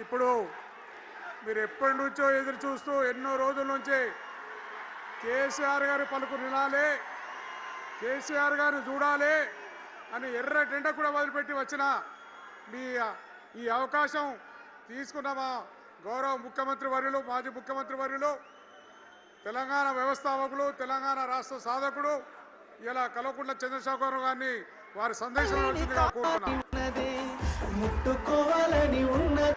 ఇప్పుడు మీరు ఎప్పటి నుంచో ఎదురు చూస్తూ ఎన్నో రోజుల నుంచి కేసీఆర్ గారి పలుకు వినాలి, కేసీఆర్ గారిని చూడాలి అని ఎర్ర టెండ కూడా వదిలిపెట్టి వచ్చిన మీ ఈ అవకాశం తీసుకున్న మా గౌరవ ముఖ్యమంత్రి వర్యులు, మాజీ ముఖ్యమంత్రి వర్యులు, తెలంగాణ వ్యవస్థాపకులు, తెలంగాణ రాష్ట్ర సాధకుడు ఇలా కల్వకుంట్ల చంద్రశేఖర్ గారిని వారి సందేశం వచ్చిందిగా కోరుతున్నాను. ముట్టుకోవాలని ఉన్నది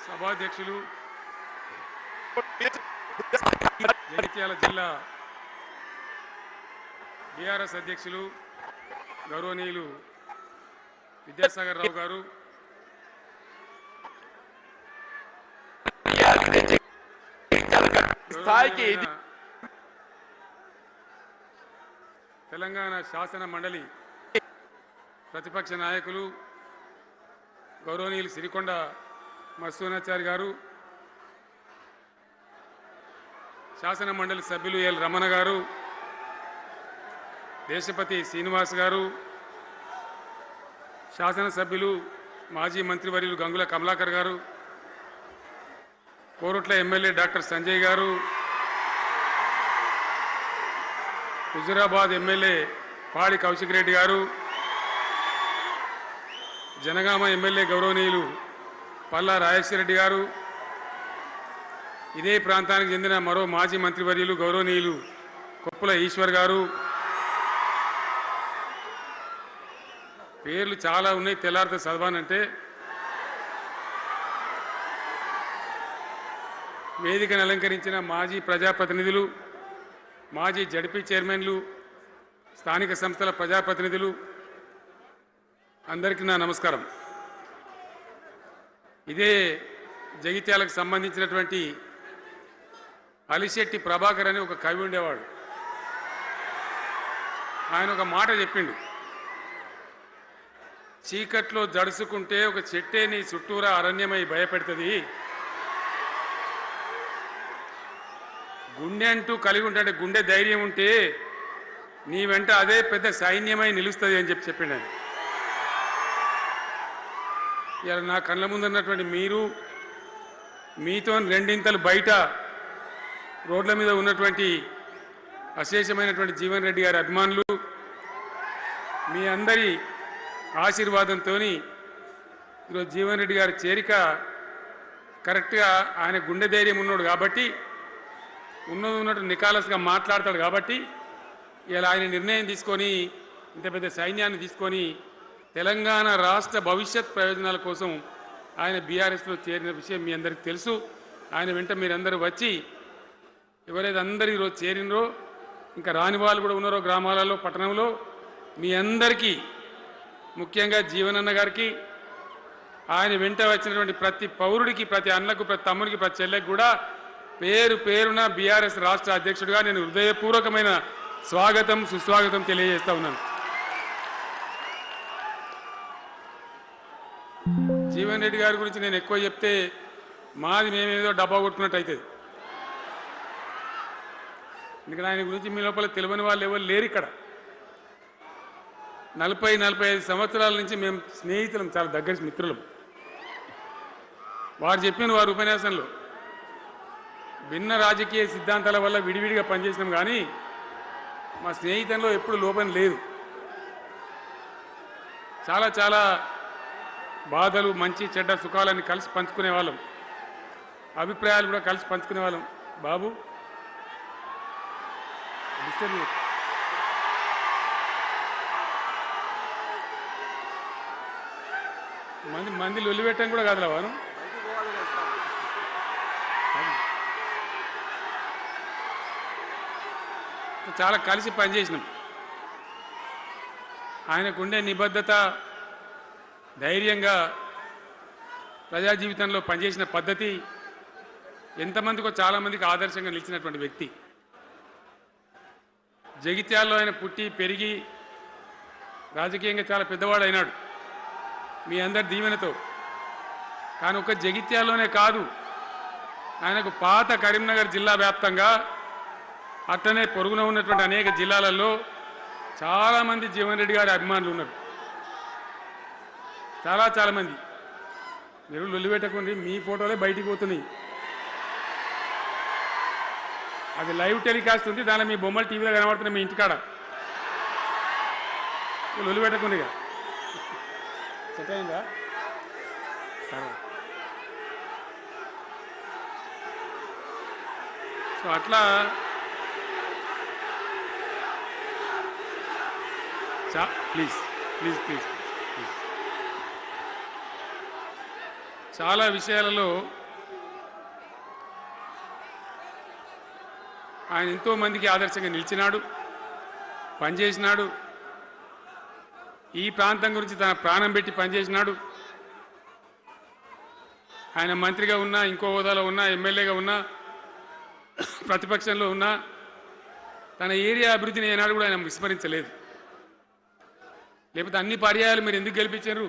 సభాధ్యక్షులు, జగిత్యాల జిల్లా బీఆర్ఎస్ అధ్యక్షులు గౌరవనీయులు విద్యాసాగర్ రావు గారు, తెలంగాణ శాసన మండలి ప్రతిపక్ష నాయకులు గౌరవనీయులు సిరికొండ మత్స్యోనాచారి గారు, శాసన మండలి సభ్యులు ఎల్ రమణ గారు, దేశపతి శ్రీనివాస్ గారు, శాసనసభ్యులు మాజీ మంత్రివర్యులు గంగుల కమలాకర్ గారు, కోరుట్ల ఎమ్మెల్యే డాక్టర్ సంజయ్ గారు, హుజురాబాద్ ఎమ్మెల్యే పాడి కౌశిక్ రెడ్డి గారు, జనగామ ఎమ్మెల్యే గౌరవనీయులు పల్లా రాజేశ్వరరెడ్డి గారు, ఇదే ప్రాంతానికి చెందిన మరో మాజీ మంత్రివర్యులు గౌరవనీయులు కొప్పుల ఈశ్వర్ గారు, పేర్లు చాలా ఉన్నాయి, తెల్లారితో చదవానంటే. వేదికను అలంకరించిన మాజీ ప్రజాప్రతినిధులు, మాజీ జడ్పీ చైర్మన్లు, స్థానిక సంస్థల ప్రజాప్రతినిధులు, అందరికీ నా నమస్కారం. ఇదే జగిత్యాలకు సంబంధించినటువంటి అలిశెట్టి ప్రభాకర్ అని ఒక కవి ఉండేవాడు. ఆయన ఒక మాట చెప్పిండు, చీకట్లో జడుసుకుంటే ఒక చెట్టే నీ చుట్టూరా అరణ్యమై భయపెడుతుంది, గుండె అంటూ కలిగి ఉంటే గుండె ధైర్యం ఉంటే నీ వెంట అదే పెద్ద సైన్యమై నిలుస్తుంది అని చెప్పిండు ఆయన. ఇలా నా కళ్ళ ముందున్నటువంటి మీరు, మీతో రెండింతలు బయట రోడ్ల మీద ఉన్నటువంటి అశేషమైనటువంటి జీవన్ రెడ్డి గారి అభిమానులు, మీ అందరి ఆశీర్వాదంతో ఈరోజు జీవన్ రెడ్డి గారి చేరిక కరెక్ట్గా ఆయన గుండె ధైర్యం ఉన్నాడు కాబట్టి, ఉన్నట్టు నికాలస్గా మాట్లాడతాడు కాబట్టి ఇలా ఆయన నిర్ణయం తీసుకొని ఇంత పెద్ద సైన్యాన్ని తీసుకొని తెలంగాణ రాష్ట్ర భవిష్యత్ ప్రయోజనాల కోసం ఆయన బీఆర్ఎస్లో చేరిన విషయం మీ అందరికీ తెలుసు. ఆయన వెంట మీరందరూ వచ్చి ఎవరైతే అందరూ ఈరోజు చేరినరో, ఇంకా రాని వాళ్ళు కూడా ఉన్నారో గ్రామాలలో, పట్టణంలో, మీ అందరికీ ముఖ్యంగా జీవనన్న గారికి, ఆయన వెంట వచ్చినటువంటి ప్రతి పౌరుడికి, ప్రతి అన్నకు, ప్రతి తమ్ముడికి, ప్రతి చెల్లెకి కూడా పేరు పేరున బీఆర్ఎస్ రాష్ట్ర అధ్యక్షుడిగా నేను హృదయపూర్వకమైన స్వాగతం, సుస్వాగతం తెలియజేస్తా ఉన్నాను. జీవన్ రెడ్డి గారి గురించి నేను ఎక్కువ చెప్తే మాది మేమేదో డబ్బా కొట్టుకున్నట్టు అవుతుంది. ఎందుకంటే ఆయన గురించి మీ లోపల తెలియని వాళ్ళు ఎవరు లేరు ఇక్కడ. 40-45 సంవత్సరాల నుంచి మేము స్నేహితులం, చాలా దగ్గర మిత్రులం. వారు చెప్పిన వారి ఉపన్యాసంలో భిన్న రాజకీయ సిద్ధాంతాల వల్ల విడివిడిగా పనిచేసినాం, కానీ మా స్నేహితంలో ఎప్పుడు లోపం లేదు. చాలా చాలా బాధలు, మంచి చెడ్డ సుఖాలన్నీ కలిసి పంచుకునే వాళ్ళం, అభిప్రాయాలు కూడా కలిసి పంచుకునే వాళ్ళం. బాబు మంది లొల్లి పెట్టడం కూడా కాదురా వారు. చాలా కలిసి పనిచేసినాం. ఆయనకుండే నిబద్ధత, ధైర్యంగా ప్రజా జీవితంలో పనిచేసిన పద్ధతి ఎంతమందికో చాలామందికి ఆదర్శంగా నిలిచినటువంటి వ్యక్తి. జగిత్యాల్లో ఆయన పుట్టి పెరిగి రాజకీయంగా చాలా పెద్దవాడైనాడు మీ అందరి దీవెనతో. కానీ ఒక జగిత్యాల్లోనే కాదు, ఆయనకు పాత కరీంనగర్ జిల్లా వ్యాప్తంగా అట్లనే పొరుగున ఉన్నటువంటి అనేక జిల్లాలలో చాలామంది జీవన్ రెడ్డి గారి అభిమానులు ఉన్నారు. చాలామంది. మీరు లొల్లి పెట్టకుండి, మీ ఫోటోలే బయటికి పోతున్నాయి. అది లైవ్ టెలికాస్ట్ ఉంది, దానిలో మీ బొమ్మలు టీవీలో కనబడుతున్నాయి మీ ఇంటికాడ. లొల్లి పెట్టకుండి. ఇక సెట్ అయిందా? సో అట్లా ప్లీజ్ ప్లీజ్ ప్లీజ్ ప్లీజ్. చాలా విషయాలలో ఆయన ఎంతో మందికి ఆదర్శంగా నిలిచినాడు, పనిచేసినాడు. ఈ ప్రాంతం గురించి తన ప్రాణం పెట్టి పనిచేసినాడు. ఆయన మంత్రిగా ఉన్నా, ఇంకో హోదాలో ఉన్నా, ఎమ్మెల్యేగా ఉన్నా, ప్రతిపక్షంలో ఉన్నా తన ఏరియా అభివృద్ధిని ఏనాడు కూడా ఆయన విస్మరించలేదు. లేకపోతే అన్ని పర్యాయాలు మీరు ఎందుకు గెలిపించారు,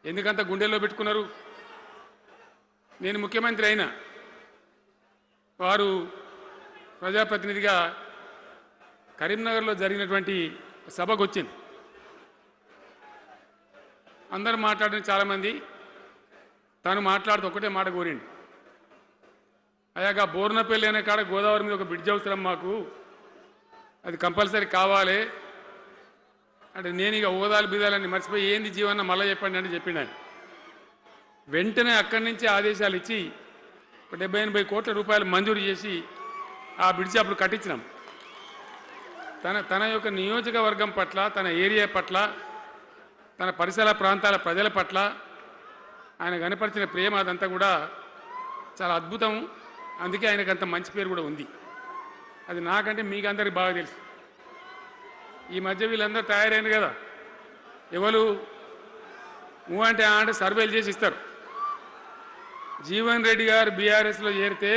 ఎందుకంత గుండెల్లో పెట్టుకున్నారు? నేను ముఖ్యమంత్రి అయినా వారు ప్రజాప్రతినిధిగా కరీంనగర్లో జరిగినటువంటి సభకు వచ్చింది. అందరూ మాట్లాడిన చాలామంది, తాను మాట్లాడుతూ ఒకటే మాట కోరిండు. అయ్యాక బోర్నపల్లి అనే కాడ గోదావరి మీద ఒక బ్రిడ్జ్ అవసరం మాకు, అది కంపల్సరీ కావాలి అంటే నేను ఇక ఓదాలు బిదాలని మర్చిపోయి ఏంది జీవన్న మళ్ళీ చెప్పండి అంటే చెప్పిండు ఆయన. వెంటనే అక్కడి నుంచి ఆదేశాలు ఇచ్చి 70-80 కోట్ల రూపాయలు మంజూరు చేసి ఆ బ్రిడ్జి అప్పుడు కట్టించినాం. తన యొక్క నియోజకవర్గం పట్ల, తన ఏరియా పట్ల, తన పరిసర ప్రాంతాల ప్రజల పట్ల ఆయన కనపరిచిన ప్రేమ అదంతా కూడా చాలా అద్భుతం. అందుకే ఆయనకు అంత మంచి పేరు కూడా ఉంది. అది నాకంటే మీకు అందరికి బాగా తెలుసు. ఈ మధ్య వీళ్ళందరూ తయారైంది కదా, ఎవరు అంటే అంటే సర్వేలు చేసి ఇస్తారు. జీవన్ రెడ్డి గారు బీఆర్ఎస్లో చేరితే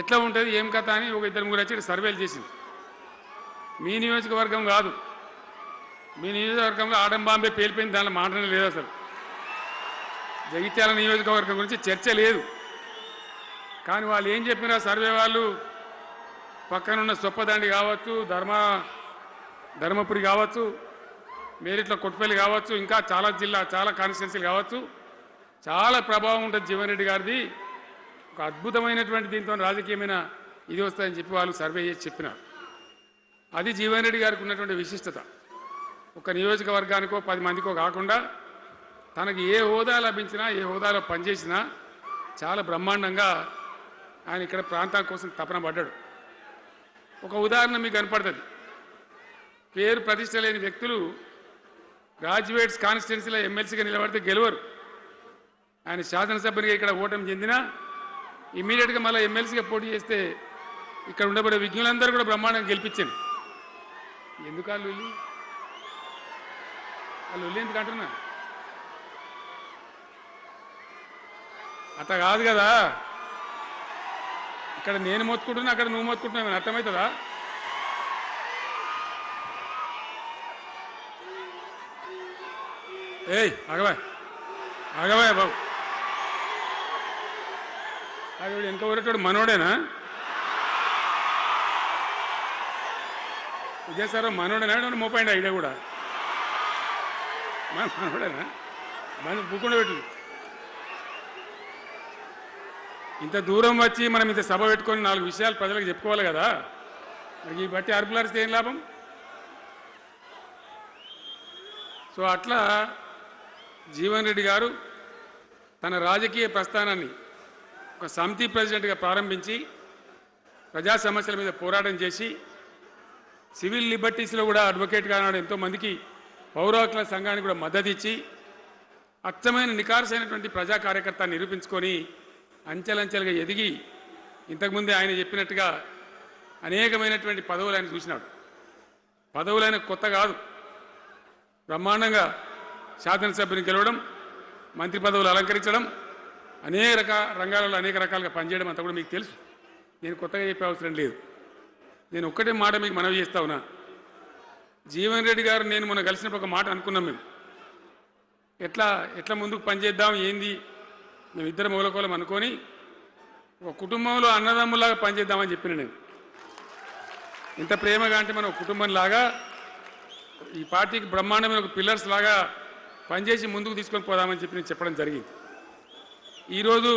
ఎట్లా ఉంటుంది ఏం కథ అని ఒక 2-3 వచ్చి సర్వేలు చేసింది. మీ నియోజకవర్గం కాదు, మీ నియోజకవర్గంలో ఆడం బాంబే పేలిపోయింది, దానిలో మాటనే లేదు. అసలు జగిత్యాల నియోజకవర్గం గురించి చర్చ లేదు. కానీ వాళ్ళు ఏం చెప్పినా సర్వే వాళ్ళు పక్కనున్న సొప్పదండి కావచ్చు, ధర్మపురి కావచ్చు, మేరిట్ల కొట్టుపల్లి కావచ్చు, ఇంకా చాలా కాన్స్టిట్యున్సీలు కావచ్చు, చాలా ప్రభావం ఉంటుంది జీవన్ రెడ్డి గారిది. ఒక అద్భుతమైనటువంటి దీంతో రాజకీయమైన ఇది వస్తుందని చెప్పి వాళ్ళు సర్వే చేసి చెప్పినారు. అది జీవన్ రెడ్డి గారికి ఉన్నటువంటి విశిష్టత. ఒక నియోజకవర్గానికో 10 మందికో కాకుండా తనకు ఏ హోదా లభించినా, ఏ హోదాలో పనిచేసినా చాలా బ్రహ్మాండంగా ఆయన ఇక్కడ ప్రాంతం కోసం తపన పడ్డాడు. ఒక ఉదాహరణ మీకు కనపడుతుంది. పేరు ప్రతిష్ట లేని వ్యక్తులు గ్రాడ్యుయేట్స్ కాన్స్టిట్యున్సీలో ఎమ్మెల్సీగా నిలబడితే గెలవరు. ఆయన శాసనసభ్యునిగా ఇక్కడ ఓటమి చెందినా ఇమ్మీడియట్గా మళ్ళీ ఎమ్మెల్సీగా పోటీ చేస్తే ఇక్కడ ఉండబడే విజ్ఞులందరూ కూడా బ్రహ్మాండంగా గెలిపించాను. ఎందుకు వాళ్ళు ఎందుకు అంటున్నా? అట్లా కాదు కదా. ఇక్కడ నేను మొత్తుకుంటున్నా, అక్కడ నువ్వు మొత్తుకుంటున్నావు, అర్థమవుతుందా? ఏయ్ ఆగవాయ్ బాబు, అది వెనక ఊరేటోడు మనోడేనా? విజయసారం మనోడేనా? మోపండి ఐడియా కూడా మనోడేనా? మన బుక్కుండా పెట్టు. ఇంత దూరం వచ్చి మనం ఇంత సభ పెట్టుకొని 4 విషయాలు ప్రజలకు చెప్పుకోవాలి కదా. మరి ఈ బట్టి అరుపులారిస్తే ఏం లాభం? సో అట్లా జీవన్ రెడ్డి గారు తన రాజకీయ ప్రస్థానాన్ని ఒక సమితి ప్రెసిడెంట్గా ప్రారంభించి ప్రజా సమస్యల మీద పోరాటం చేసి సివిల్ లిబర్టీస్లో కూడా అడ్వకేట్గా నాడు ఎంతోమందికి పౌర హక్కుల సంఘానికి కూడా మద్దతు ఇచ్చి అచ్చమైన నికార్సైనటువంటి ప్రజా కార్యకర్త నిరూపించుకొని అంచెలంచెలుగా ఎదిగి ఇంతకుముందే ఆయన చెప్పినట్టుగా అనేకమైనటువంటి పదవులు ఆయన చూసినాడు. పదవులు ఆయన కొత్త కాదు. బ్రహ్మాండంగా శాసనసభ్యుని గెలవడం, మంత్రి పదవులు అలంకరించడం, అనేక రంగాలలో అనేక రకాలుగా పనిచేయడం అంతా కూడా మీకు తెలుసు. నేను కొత్తగా చెప్పే అవసరం లేదు. నేను ఒక్కటే మాట మీకు మనవి చేస్తా ఉన్నా. జీవన్ రెడ్డి గారు నేను మొన్న కలిసినప్పుడు ఒక మాట అనుకున్నాం. మేము ఎట్లా ముందుకు పనిచేద్దాం, ఏంది, మేము ఇద్దరు మూలకోలం అనుకొని ఒక కుటుంబంలో అన్నదమ్ములాగా పనిచేద్దామని చెప్పిన నేను. ఇంత ప్రేమగా అంటే మనం కుటుంబంలాగా ఈ పార్టీకి బ్రహ్మాండమైన ఒక పిల్లర్స్ లాగా పనిచేసి ముందుకు తీసుకొని పోదామని చెప్పి నేను చెప్పడం జరిగింది. ఈరోజు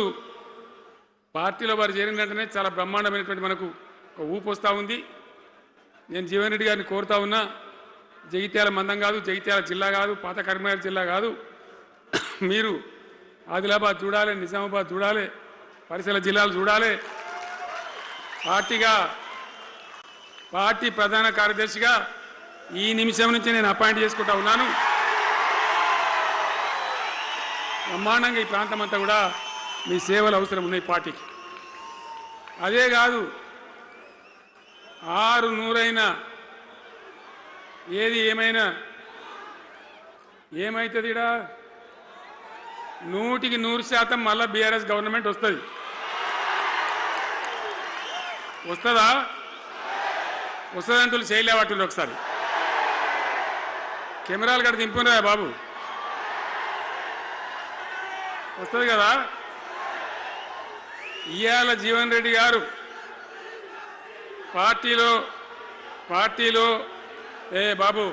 పార్టీలో వారు చేరిన వెంటనే చాలా బ్రహ్మాండమైనటువంటి మనకు ఒక ఊపు వస్తూ ఉంది. నేను జీవన్ రెడ్డి గారిని కోరుతా ఉన్నా, జగిత్యాల మందం కాదు, జగిత్యాల జిల్లా కాదు, పాత కరీంనగర్ జిల్లా కాదు, మీరు ఆదిలాబాద్ చూడాలి, నిజామాబాద్ చూడాలి, పరిసర జిల్లాలు చూడాలి. పార్టీ ప్రధాన కార్యదర్శిగా ఈ నిమిషం నుంచి నేను అపాయింట్ చేసుకుంటా ఉన్నాను. బ్రహ్మాండంగా ఈ ప్రాంతం అంతా కూడా మీ సేవలు అవసరం ఉన్నాయి పార్టీకి. అదే కాదు, 600 ఏది ఏమైనా ఏమవుతుంది, 100% మళ్ళా బీఆర్ఎస్ గవర్నమెంట్ వస్తుంది. వస్తుందా? వస్తుందంటూ చేయలేవట్టుంది. ఒకసారి కెమెరాలు కడ దింపుకున్నా బాబు, వస్తుంది కదా. ఇవాళ జీవన్ రెడ్డి గారు పార్టీలో బాబు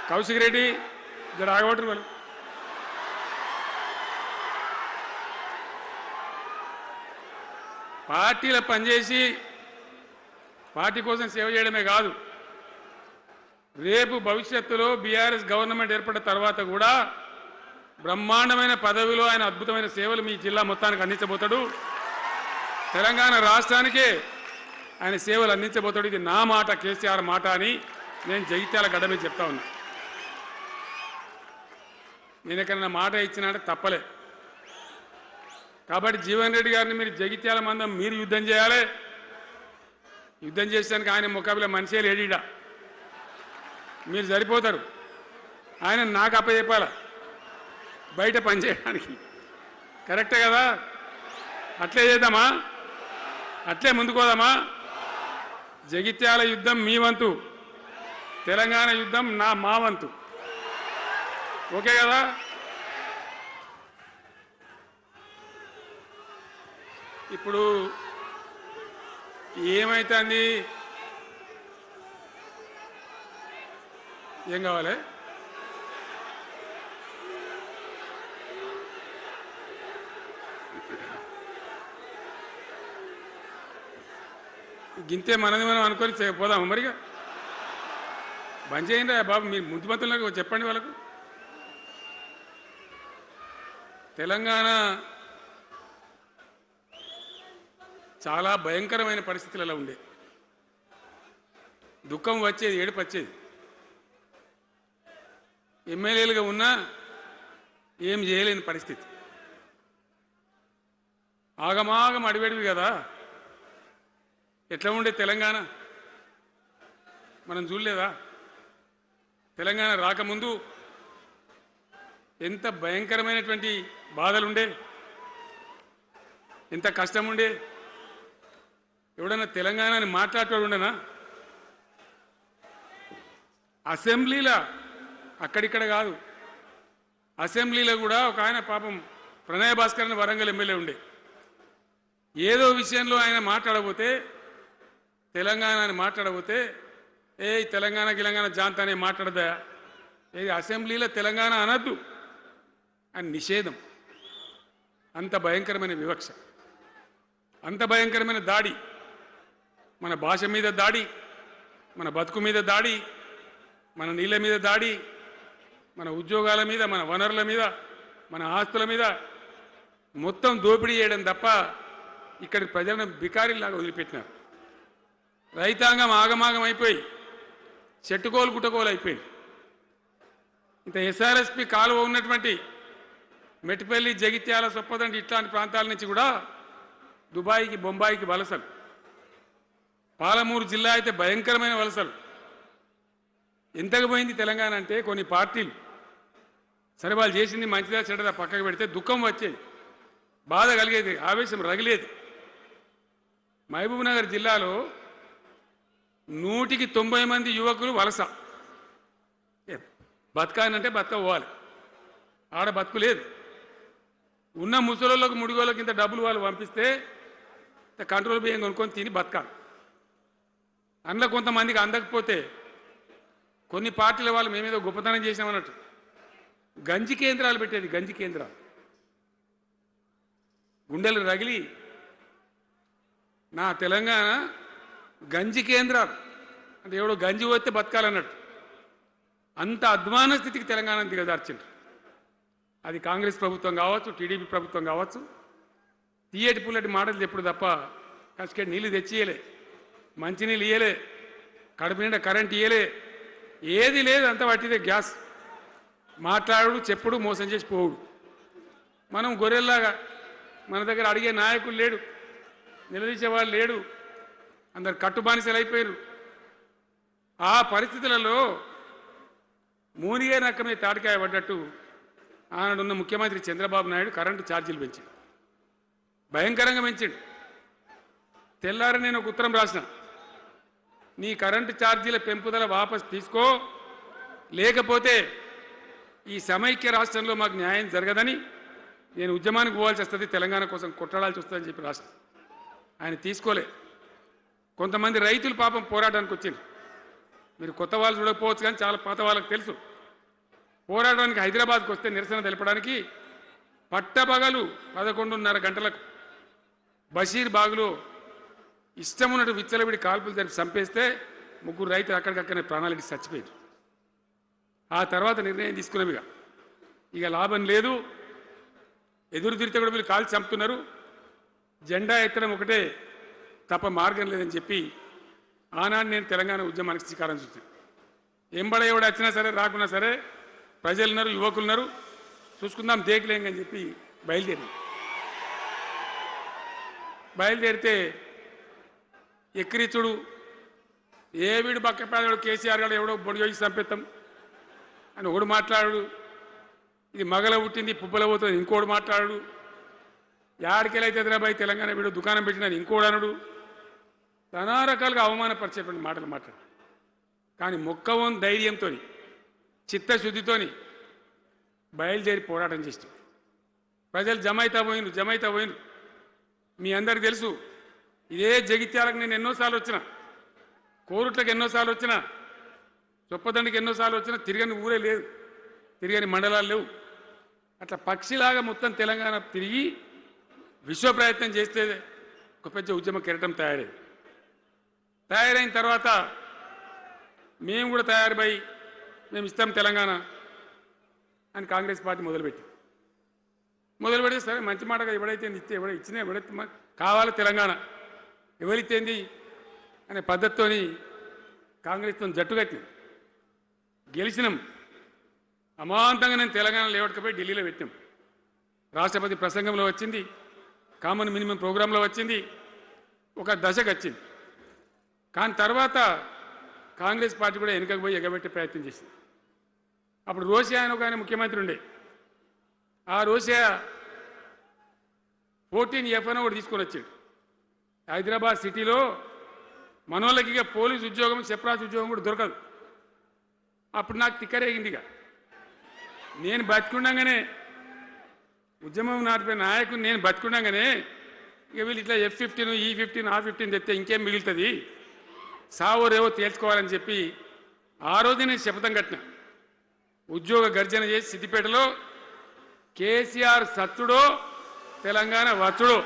కౌశిక్ రెడ్డి జర ఆగబట్టు వాళ్ళు. పార్టీలో పనిచేసి పార్టీ కోసం సేవ చేయడమే కాదు, రేపు భవిష్యత్తులో బీఆర్ఎస్ గవర్నమెంట్ ఏర్పడిన తర్వాత కూడా బ్రహ్మాండమైన పదవిలో ఆయన అద్భుతమైన సేవలు మీ జిల్లా మొత్తానికి అందించబోతాడు. తెలంగాణ రాష్ట్రానికే ఆయన సేవలు అందించబోతాడు. ఇది నా మాట, కేసీఆర్ మాట అని నేను జగిత్యాల గడ్డ మీద చెప్తా ఉన్నా. నేను ఎక్కడన్నా మాట ఇచ్చినంటే తప్పలే. కాబట్టి జీవన్ రెడ్డి గారిని మీరు జగిత్యాల మందం మీరు యుద్ధం చేయాలి. యుద్ధం చేసేదానికి ఆయన ముఖాబిల మనిషే లేడీడా, మీరు సరిపోతారు. ఆయన నాకు అప్పచెప్పాల బయట పనిచేయడానికి. కరెక్టే కదా? అట్లే చేద్దామా? అట్లే ముందుకోదామా? జగిత్యాల యుద్ధం మీ వంతు, తెలంగాణ యుద్ధం మా వంతు. ఓకే కదా? ఇప్పుడు ఏమైతుంది? ఏం కావాలి? గింతే మనది మనం అనుకొని పోదాము మరిగా. బంద్ చేయండి బాబు, మీరు ముద్దుమంతులకు చెప్పండి వాళ్ళకు. తెలంగాణ చాలా భయంకరమైన పరిస్థితులలో ఉండే, దుఃఖం వచ్చేది, ఏడుపు వచ్చేది. ఎమ్మెల్యేలుగా ఉన్నా ఏం చేయలేని పరిస్థితి. ఆగమాగం అడివేడివి కదా. ఎట్లా ఉండే తెలంగాణ మనం చూడలేదా? తెలంగాణ రాకముందు ఎంత భయంకరమైనటువంటి బాధలుండే, ఎంత కష్టం ఉండే. ఎవడన్నా తెలంగాణని మాట్లాడేవాడు ఉండనా? అసెంబ్లీలో, అక్కడిక్కడ కాదు, అసెంబ్లీలో కూడా ఒక ఆయన పాపం ప్రణయ్ భాస్కర్ అని వరంగల్ ఎమ్మెల్యే ఉండే, ఏదో విషయంలో ఆయన మాట్లాడబోతే, తెలంగాణని మాట్లాడబోతే, తెలంగాణ గిలంగాణ జాంతా అనే మాట్లాడదా, ఏది అసెంబ్లీలో తెలంగాణ అనద్దు అని నిషేధం. అంత భయంకరమైన వివక్ష, అంత భయంకరమైన దాడి, మన భాష మీద దాడి, మన బతుకు మీద దాడి, మన నీళ్ళ మీద దాడి, మన ఉద్యోగాల మీద, మన వనరుల మీద, మన ఆస్తుల మీద మొత్తం దోపిడీ చేయడం తప్ప ఇక్కడి ప్రజలను బికారీలాగా వదిలిపెట్టినారు. రైతాంగం ఆగమాగం అయిపోయి చెట్టుకోలు గుట్టకోలు అయిపోయింది. ఇంత ఎస్ఆర్ఎస్పి కాలువ ఉన్నటువంటి మెట్టిపల్లి, జగిత్యాల, సొప్పదండి ఇట్లాంటి ప్రాంతాల నుంచి కూడా దుబాయ్కి బొంబాయికి వలసలు, పాలమూరు జిల్లా అయితే భయంకరమైన వలసలు. ఎంతకు పోయింది తెలంగాణ అంటే కొన్ని పార్టీలు సరే వాళ్ళు చేసింది మంచిదా చెడ్డదా పక్కకు పెడితే దుఃఖం వచ్చేది, బాధ కలిగేది, ఆవేశం రగిలేది. మహబూబ్ నగర్ జిల్లాలో 100కి 90 మంది యువకులు వలస. బతకానంటే బతక పోవాలి, ఆడ బతుకు లేదు. ఉన్న ముసలోళ్ళకు ముడిగోళ్ళకి ఇంత డబ్బులు వాళ్ళు పంపిస్తే కంట్రోల్ బియ్యం కొనుక్కొని తిని బతకాలి. అందులో కొంతమందికి అందకపోతే కొన్ని పార్టీల వాళ్ళు మేమేదో గొప్పతనం చేసామన్నట్టు గంజి కేంద్రాలు పెట్టేది. గంజి కేంద్రాలు గుండెలు రగిలి నా తెలంగాణ గంజి కేంద్రాలు అంటే ఎవడో గంజి పోతే బతకాలన్నట్టు అంత అధ్వాన స్థితికి తెలంగాణ దిగజార్చిండ్రు. అది కాంగ్రెస్ ప్రభుత్వం కావచ్చు, టీడీపీ ప్రభుత్వం కావచ్చు. తీయటి పుల్లటి మాటలు చెప్పుడు తప్ప కసుకెట్ నీళ్ళు తెచ్చియలే, మంచినీళ్ళు ఇయ్యలే, కడుపు నిండా కరెంట్ ఇయ్యలే, ఏది లేదు. అంత పట్టిదే గ్యాస్. మాట్లాడు, చెప్పుడు, మోసం చేసి పోవుడు. మనం గొర్రెల్లాగా మన దగ్గర అడిగే నాయకులు లేడు, నిలదీసేవాళ్ళు లేడు, అందరు కట్టుబానిసలు అయిపోయారు. ఆ పరిస్థితులలో మూనిగే నక్క మీద తాటికాయ పడ్డట్టు ఆనాడున్న ముఖ్యమంత్రి చంద్రబాబు నాయుడు కరెంటు ఛార్జీలు పెంచాడు, భయంకరంగా పెంచాడు. తెల్లారి నేను ఒక ఉత్తరం రాసిన, నీ కరెంటు ఛార్జీల పెంపుదల వాపసు తీసుకో, లేకపోతే ఈ సమైక్య రాష్ట్రంలో మాకు న్యాయం జరగదని నేను ఉద్యమానికి పోవాల్సి వస్తుంది, తెలంగాణ కోసం కొట్లాడాల్సి వస్తుందని చెప్పి రాసిన. ఆయన తీసుకోలే. కొంతమంది రైతులు పాపం పోరాటానికి వచ్చింది. మీరు కొత్త వాళ్ళు చూడకపోవచ్చు కానీ చాలా పాత వాళ్ళకి తెలుసు. పోరాటానికి హైదరాబాద్కి వస్తే నిరసన తెలపడానికి పట్టపగలు 11:30 గంటలకు బషీర్ బాగులో ఇష్టం ఉన్నట్టు విచ్చలవిడి కాల్పులు జరిపి చంపేస్తే 3 రైతులు అక్కడికక్కడనే ప్రాణాలకి చచ్చిపోయారు. ఆ తర్వాత నిర్ణయం తీసుకున్నవిగా ఇక లాభం లేదు, ఎదురు తిరిగితే కూడా మీరు కాల్చి చంపుతున్నారు, జెండా ఎత్తడం ఒకటే తప్ప మార్గం లేదని చెప్పి ఆనాడు నేను తెలంగాణ ఉద్యమానికి శ్రీకారం చుట్టాను. ఎంబడ ఎవడు వచ్చినా సరే రాకున్నా సరే ప్రజలున్నారు, యువకులున్నారు, చూసుకుందాం దేకలేంగని చెప్పి బయలుదేరితే ఎక్కిరిచుడు, ఏ వీడు పక్క పేదవాడు కేసీఆర్ గారు ఎవడో బొడి చేసి చంపేస్తాం అని ఒకడు మాట్లాడు, ఇది మగల పుట్టింది పుబ్బల పోతుంది ఇంకోడు మాట్లాడు, యాడికెళ్ళైతే హైదరాబాద్ తెలంగాణ వీడు దుకాణం పెట్టినని ఇంకోడు అనడు, నానా రకాలుగా అవమానపరిచేటువంటి మాటలు మాట్లాడు. కానీ మొక్కవోని ధైర్యంతో చిత్తశుద్ధితో బయలుదేరి పోరాటం చేస్తాం. ప్రజలు జమైతా పోయిను. మీ అందరికి తెలుసు, ఇదే జగిత్యాలకు నేను ఎన్నోసార్లు వచ్చిన, కోరుట్లకు ఎన్నోసార్లు వచ్చిన, చొప్పదండికి ఎన్నోసార్లు వచ్చినా తిరగని ఊరే లేదు, తిరగని మండలాలు లేవు. అట్లా పక్షిలాగా మొత్తం తెలంగాణ తిరిగి విశ్వ ప్రయత్నం చేస్తే ఒక పెద్ద ఉద్యమ కెరటం తయారైన తర్వాత మేము కూడా తయారుపై మేము ఇస్తాం తెలంగాణ అని కాంగ్రెస్ పార్టీ మొదలుపెడితే సరే మంచి మాటగా ఎవడైతే ఇస్తే ఎవడైతే కావాలి తెలంగాణ ఎవరితేంది అనే పద్ధతితో కాంగ్రెస్తో జట్టు కట్టినాం, గెలిచినాం. అమాంతంగా నేను తెలంగాణ లేవట్టుకపోయి ఢిల్లీలో పెట్టాం. రాష్ట్రపతి ప్రసంగంలో వచ్చింది, కామన్ మినిమం ప్రోగ్రాంలో వచ్చింది, ఒక దశకు వచ్చింది. కానీ తర్వాత కాంగ్రెస్ పార్టీ కూడా వెనుకకు పోయి ఎగబెట్టే ప్రయత్నం చేసింది. అప్పుడు రోషియా అని ఒక ఆయన ముఖ్యమంత్రి ఉండే, ఆ రోషియా 14F అని ఒకటి తీసుకొని వచ్చాడు. హైదరాబాద్ సిటీలో మనోళ్ళకి ఇక పోలీసు ఉద్యోగం సెప్రాస్ ఉద్యోగం కూడా దొరకదు. అప్పుడు నాకు తిక్కరేగింది. ఇక నేను బతికుండగానే ఉద్యమం నాటిపోయిన నాయకుని నేను బతికుండగానే ఇక వీళ్ళు ఇట్లా F-15 E-15 R-15 తెస్తే ఇంకేం మిగులుతుంది, సావో రేవో తేల్చుకోవాలని చెప్పి ఆ రోజు నేను శపథం కట్టిన. ఉద్యోగ గర్జన చేసి సిద్దిపేటలో కేసీఆర్ సచ్చుడో తెలంగాణ వచ్చుడో,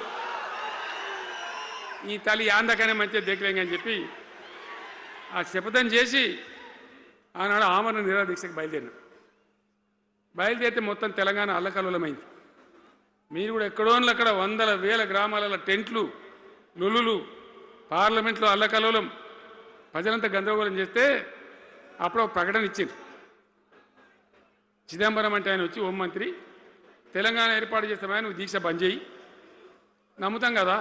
ఈ తల్లి ఆందకనే మంచిగా దగ్గరేంగని చెప్పి ఆ శపథం చేసి ఆనాడు ఆమరణ నిరాహార దీక్షకు బయలుదేరితే మొత్తం తెలంగాణ అల్లకల్లోలమైంది. మీరు కూడా ఎక్కడోన్లు అక్కడ 100,000 గ్రామాలలో టెంట్లు, లులులు, పార్లమెంట్లో అల్లకల్లోలం, ప్రజలంతా గందరగోళం చేస్తే అప్పుడు ఒక ప్రకటన ఇచ్చింది. చిదంబరం అంటే ఆయన వచ్చి హోంమంత్రి, తెలంగాణ ఏర్పాటు చేస్తామని నువ్వు దీక్ష బంద్ చేయి, నమ్ముతాం కదా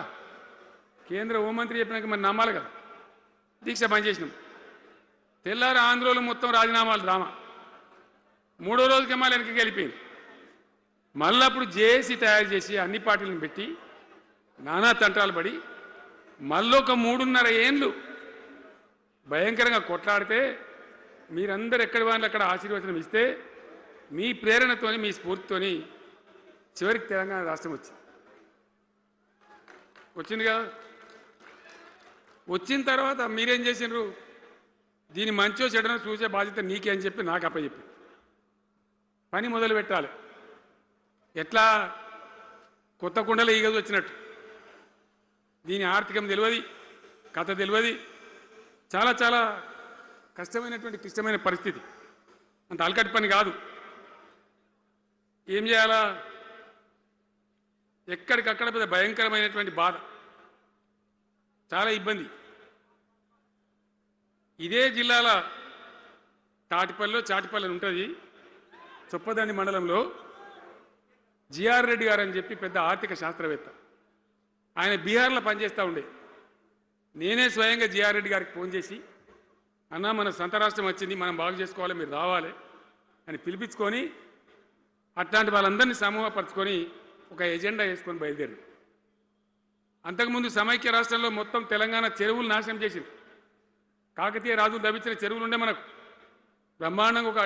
కేంద్ర హోంమంత్రి చెప్పినాక మరి నమ్మాలి కదా. దీక్ష బంద్ చేసినాం. తెల్లారి ఆంధ్రోలు మొత్తం రాజీనామాలు డ్రామా. మూడో రోజుకి మళ్ళీ వెనక్కి వెళ్ళిపోయింది. మళ్ళీ అప్పుడు జేఏసీ తయారు చేసి అన్ని పార్టీలను పెట్టి నానా తంటాలు పడి మళ్ళొక 3.5 ఏండ్లు భయంకరంగా కొట్లాడితే మీరందరూ ఎక్కడి వాళ్ళు అక్కడ ఆశీర్వచనం ఇస్తే మీ ప్రేరణతోని మీ స్ఫూర్తితోని చివరికి తెలంగాణ రాష్ట్రం వచ్చింది కదా. వచ్చిన తర్వాత మీరేం చేసినారు? దీని మంచో చెడనో చూసే బాధ్యత నీకే అని చెప్పి నాకు అప్పచెప్పి పని మొదలు పెట్టాలి. ఎట్లా కొత్త కుండలో ఈగదు వచ్చినట్టు. దీని ఆర్థికం తెలియదు, కథ తెలియదు. చాలా చాలా కష్టమైనటువంటి క్లిష్టమైన పరిస్థితి. అంత అలకటి పని కాదు. ఏం చేయాలా? ఎక్కడికక్కడ పెద్ద భయంకరమైనటువంటి బాధ, చాలా ఇబ్బంది. ఇదే జిల్లాల తాటిపల్లిలో చాటిపల్లి అని ఉంటుంది, చొప్పదండి మండలంలో. జిఆర్ రెడ్డి గారు అని చెప్పి పెద్ద ఆర్థిక శాస్త్రవేత్త. ఆయన బీహార్లో పనిచేస్తూ ఉండే. నేనే స్వయంగా జిఆర్ రెడ్డి గారికి ఫోన్ చేసి, అన్నా మన సొంత రాష్ట్రం వచ్చింది, మనం బాగు చేసుకోవాలి, మీరు రావాలి అని పిలిపించుకొని అట్లాంటి వాళ్ళందరినీ సమూహపరచుకొని ఒక ఎజెండా వేసుకొని బయలుదేరి. అంతకుముందు సమైక్య రాష్ట్రంలో మొత్తం తెలంగాణ చెరువులు నాశనం చేసింది. కాకతీయ రాజులు తవ్వించిన చెరువులు ఉండే మనకు బ్రహ్మాండంగా ఒక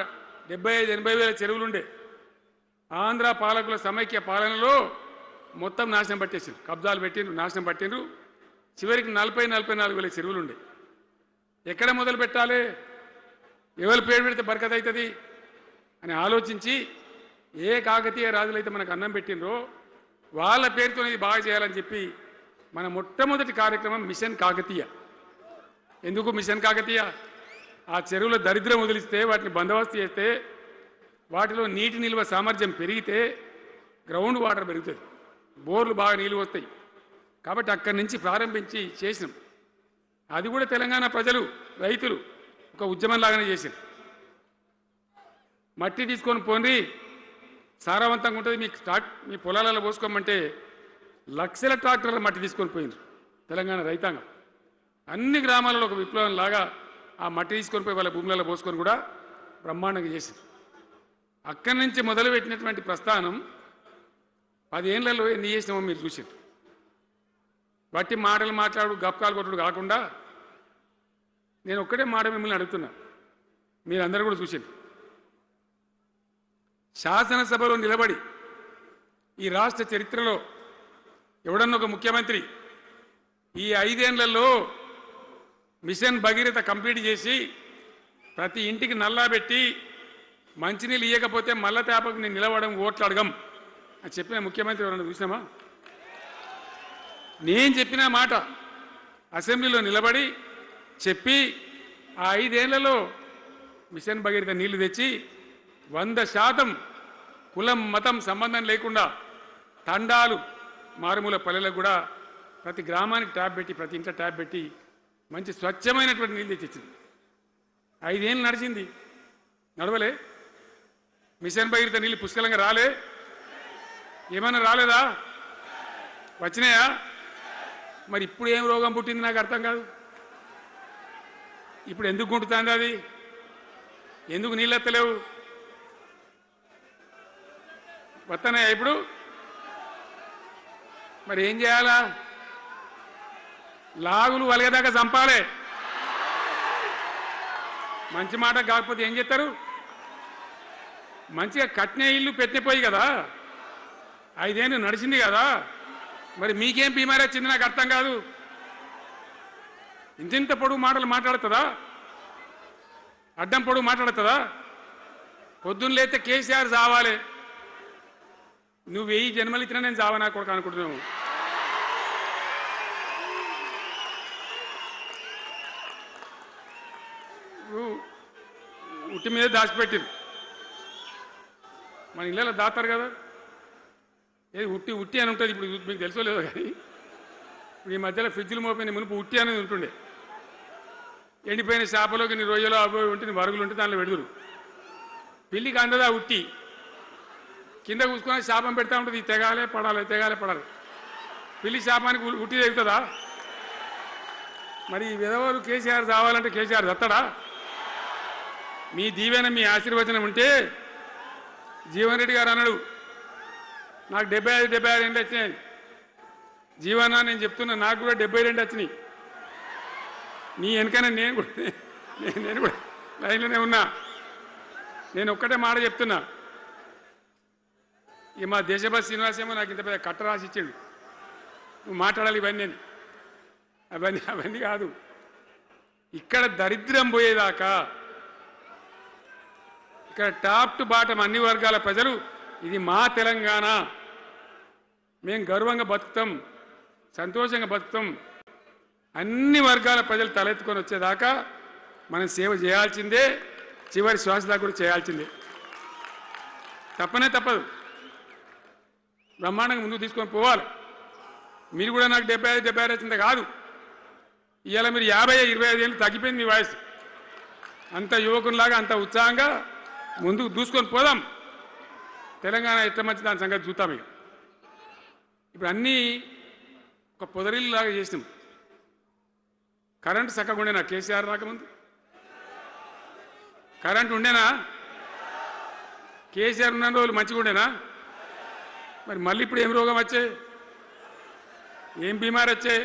75-80 వేల చెరువులు ఉండే. ఆంధ్ర పాలకుల సమైక్య పాలనలో మొత్తం నాశనం పట్టేసిండ్రు, కబ్జాలు పెట్టిండ్రు, నాశనం పట్టిండ్రు. చివరికి 40-44 వేల చెరువులు ఉండే. ఎక్కడ మొదలు పెట్టాలి, ఎవరి పేరు పెడితే బరకత అవుతుంది అని ఆలోచించి ఏ కాకతీయ రాజులైతే మనకు అన్నం పెట్టిండ్రో వాళ్ళ పేరుతో ఇది బాగా చేయాలని చెప్పి మన మొట్టమొదటి కార్యక్రమం మిషన్ కాకతీయ. ఎందుకు మిషన్ కాకతీయ? ఆ చెరువుల దరిద్రం వదిలిస్తే, వాటిని బందోబస్తు చేస్తే, వాటిలో నీటి నిల్వ సామర్థ్యం పెరిగితే గ్రౌండ్ వాటర్ పెరుగుతుంది, బోర్లు బాగా నీళ్ళు వస్తాయి. కాబట్టి అక్కడి నుంచి ప్రారంభించి చేసినాం. అది కూడా తెలంగాణ ప్రజలు, రైతులు ఒక ఉద్యమంలాగానే చేశారు. మట్టి తీసుకొని పోండి, సారవంతంగా ఉంటుంది, మీ పొలాలలో పోసుకోమంటే లక్షల ట్రాక్టర్ల మట్టి తీసుకొని పోయింది తెలంగాణ రైతాంగం. అన్ని గ్రామాలలో ఒక విప్లవం లాగా ఆ మట్టి తీసుకొని పోయి వాళ్ళ భూములలో పోసుకొని కూడా బ్రహ్మాండంగా చేసింది. అక్కడి నుంచి మొదలుపెట్టినటువంటి ప్రస్థానం 10 ఏళ్లలో ఎన్ని చేసినామో మీరు చూసారు. బట్టి మాటలు మాట్లాడు, గప్కాలు కొట్టుడు కాకుండా నేను ఒక్కటే మాట మిమ్మల్ని అడుగుతున్నా, మీరందరూ కూడా చూసారు. శాసనసభలో నిలబడి ఈ రాష్ట్ర చరిత్రలో ఎవడన్నా ఒక ముఖ్యమంత్రి ఈ 5 ఏళ్లలో మిషన్ భగీరథ కంప్లీట్ చేసి ప్రతి ఇంటికి నల్లా పెట్టి మంచినీళ్ళు ఇవ్వకపోతే మల్ల తేపకు నేను నిలవడం, ఓట్లు అడగం అని చెప్పిన ముఖ్యమంత్రి ఎవరన్నా చూసినామా? నేను చెప్పిన మాట అసెంబ్లీలో నిలబడి చెప్పి ఆ 5 ఏళ్లలో మిషన్ భగీరథ నీళ్లు తెచ్చి 100% కులం మతం సంబంధం లేకుండా తండాలు మారుమూల పల్లెలకు కూడా ప్రతి గ్రామానికి ట్యాప్ పెట్టి, ప్రతి ఇంట్లో ట్యాప్ పెట్టి మంచి స్వచ్ఛమైనటువంటి నీళ్ళు తెచ్చిచ్చింది. 5 ఏళ్ళు నడిచింది, నడవలే. మిషన్ భగీరథ నీళ్ళు పుష్కలంగా రాలే? ఏమైనా రాలేదా? వచ్చినాయా? మరి ఇప్పుడు ఏం రోగం పుట్టింది నాకు అర్థం కాదు. ఇప్పుడు ఎందుకు గుంటుతుంది అది? ఎందుకు నీళ్ళు ఎత్తలేవు? వస్తున్నాయా ఇప్పుడు? మరి ఏం చేయాలా? లాగులు వలగదాకా చంపాలే. మంచి మాట కాకపోతే ఏం చేస్తారు? మంచిగా కట్టిన ఇల్లు పెట్టిపోయి కదా, 5 ఏళ్ళు నడిచింది కదా, మరి మీకేం బీమారీ వచ్చింది నాకు అర్థం కాదు. ఇంత పొడుగు మాటలు మాట్లాడుతుందా? అడ్డం పొడుగు మాట్లాడుతుందా? పొద్దున్న లేస్తే కేసీఆర్ చావాలి, నువ్వు 1000 జన్మలు ఇచ్చినా నేను చావా నా కొడుకు అనుకుంటున్నావు. ఉట్టి మీద దాచిపెట్టిరు, మన ఇళ్ళలో దాతారు కదా. ఏది ఉట్టి ఉట్టి అని ఉంటుంది. ఇప్పుడు మీకు తెలుసో లేదో కానీ ఇప్పుడు ఈ మధ్యలో ఫ్రిడ్జ్లు మోపోయిన మునుపు ఉట్టి అనేది ఉంటుండే. ఎండిపోయిన చేపలోకి నీ రొయ్యలో అబ్బాయి ఉంటే నీ వరుగులు ఉంటే దాంట్లో పెడుదురు. పిల్లికి అందదా ఉట్టి, కింద కూసుకొని శాపం పెడతా ఉంటుంది, తెగాలే పడాలి, తెగాలే పడాలి. పిల్లి శాపానికి ఉట్టి తెగుతుందా? మరి ఈ విధవలు కేసీఆర్ చావాలంటే కేసీఆర్ చస్తాడా? మీ దీవెన మీ ఆశీర్వచనం ఉంటే జీవన్ రెడ్డి గారు అన్నాడు నాకు 75 ఏండ్లు వచ్చినాయి. జీవన నేను చెప్తున్నా నాకు కూడా 72 వచ్చినాయి. నీ వెనకనే నేను కూడా లైన్లోనే ఉన్నా. నేను ఒక్కటే మాట చెప్తున్నా, ఇక మా దేశభక్తి శ్రీనివాస్ ఏమో నాకు ఇంత పెద్ద కట్ట రాసి ఇచ్చాడు, నువ్వు మాట్లాడాలి ఇవన్నీ అని. అవన్నీ కాదు, ఇక్కడ దరిద్రం పోయేదాకా ఇక్కడ టాప్ టు బాటం అన్ని వర్గాల ప్రజలు ఇది మా తెలంగాణ, మేము గర్వంగా బతుకుతాం, సంతోషంగా బతుకుతాం, అన్ని వర్గాల ప్రజలు తలెత్తుకొని వచ్చేదాకా మనం సేవ చేయాల్సిందే, చివరి శ్వాస దాకా కూడా చేయాల్సిందే, తప్పనే తప్పదు. బ్రహ్మాండంగా ముందుకు తీసుకొని పోవాలి. మీరు కూడా నాకు 75 వచ్చింది కాదు, ఇవాళ మీరు 50-25 ఏళ్ళు తగ్గిపోయింది మీ వయసు. అంత యువకునిలాగా అంత ఉత్సాహంగా ముందుకు దూసుకొని పోదాం. తెలంగాణ ఎట్లా మంచి దాని సంగతి చూద్దాం. ఇప్పుడు అన్నీ ఒక పొదరిల్లాగా చేసినాం. కరెంటు చక్కగా ఉండేనా కేసీఆర్ రాకముందు? కరెంటు ఉండేనా? కేసీఆర్ ఉన్న రోజులు మంచిగా ఉండేనా? మరి మళ్ళీ ఇప్పుడు ఏం రోగం వచ్చే, ఏం బీమారు వచ్చే?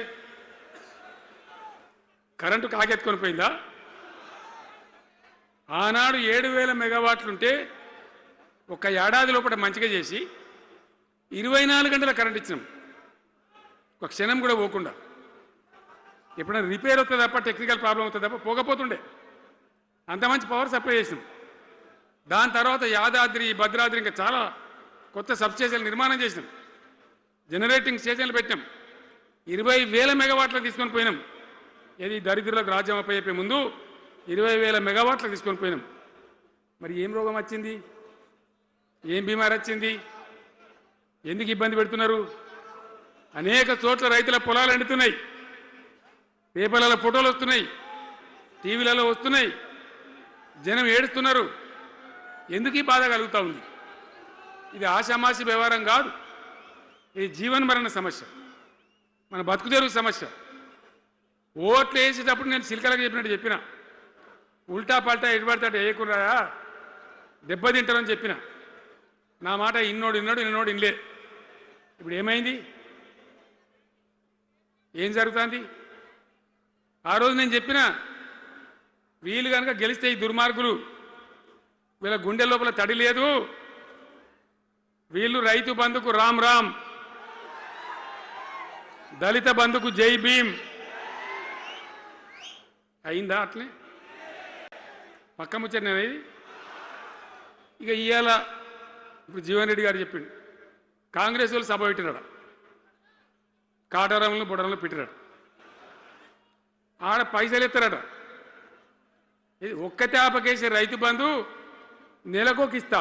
కరెంటు కాకెత్తుకొని పోయిందా? ఆనాడు 7,000 మెగావాట్లుంటే ఒక ఏడాది లోపల మంచిగా చేసి 24 గంటల కరెంట్ ఇచ్చినాం, ఒక క్షణం కూడా పోకుండా. ఎప్పుడైనా రిపేర్ అవుతుంది తప్ప, టెక్నికల్ ప్రాబ్లం అవుతుంది తప్ప పోకపోతుండే, అంత మంచి పవర్ సప్లై చేసినాం. దాని తర్వాత యాదాద్రి, భద్రాద్రి ఇంకా చాలా కొత్త సబ్స్టేషన్లు నిర్మాణం చేసినాం, జనరేటింగ్ స్టేషన్లు పెట్టినాం, 20,000 మెగావాట్లకు తీసుకొని పోయినాం. ఏది దరిద్రులకు రాజ్యం అప్పయ్యే ముందు 20,000 మెగావాట్లకు తీసుకొని పోయినాం. మరి ఏం రోగం వచ్చింది, ఏం బీమారు వచ్చింది, ఎందుకు ఇబ్బంది పెడుతున్నారు? అనేక చోట్ల రైతుల పొలాలు ఎండుతున్నాయి, పేపర్లలో ఫోటోలు వస్తున్నాయి, టీవీలలో వస్తున్నాయి, జనం ఏడుస్తున్నారు. ఎందుకు ఈ బాధ కలుగుతూ ఉంది? ఇది ఆషామాషి వ్యవహారం కాదు, ఇది జీవన మరణ సమస్య, మన బతుకు తెరువు సమస్య. ఓట్లు వేసేటప్పుడు నేను సిల్కలకు చెప్పినట్టు చెప్పిన, ఉల్టా పల్టా ఎటుపడితే వేయకుండా దెబ్బతింటారని చెప్పిన. నా మాట ఇన్నోడు ఇనలే. ఇప్పుడు ఏమైంది, ఏం జరుగుతుంది? ఆ రోజు నేను చెప్పిన, వీళ్ళు కనుక గెలిస్తే ఈ దుర్మార్గులు, వీళ్ళ గుండె లోపల తడి లేదు, వీళ్ళు రైతు బంధుకు రామ్ రామ్, దళిత బంధుకు జై భీమ్. అయిందా? అట్లే పక్క ముచ్చట. ఇక ఇవాళ ఇప్పుడు జీవన్ రెడ్డి గారు చెప్పిండు, కాంగ్రెస్ వాళ్ళు సభ పెట్టినాడు, కాటారంలో బుడరంలో పెట్టినాడు, ఆడ పైసలు ఎత్తారట. ఇది ఒక్కతే ఆపకేసే రైతు బంధు నెలకోకి ఇస్తా,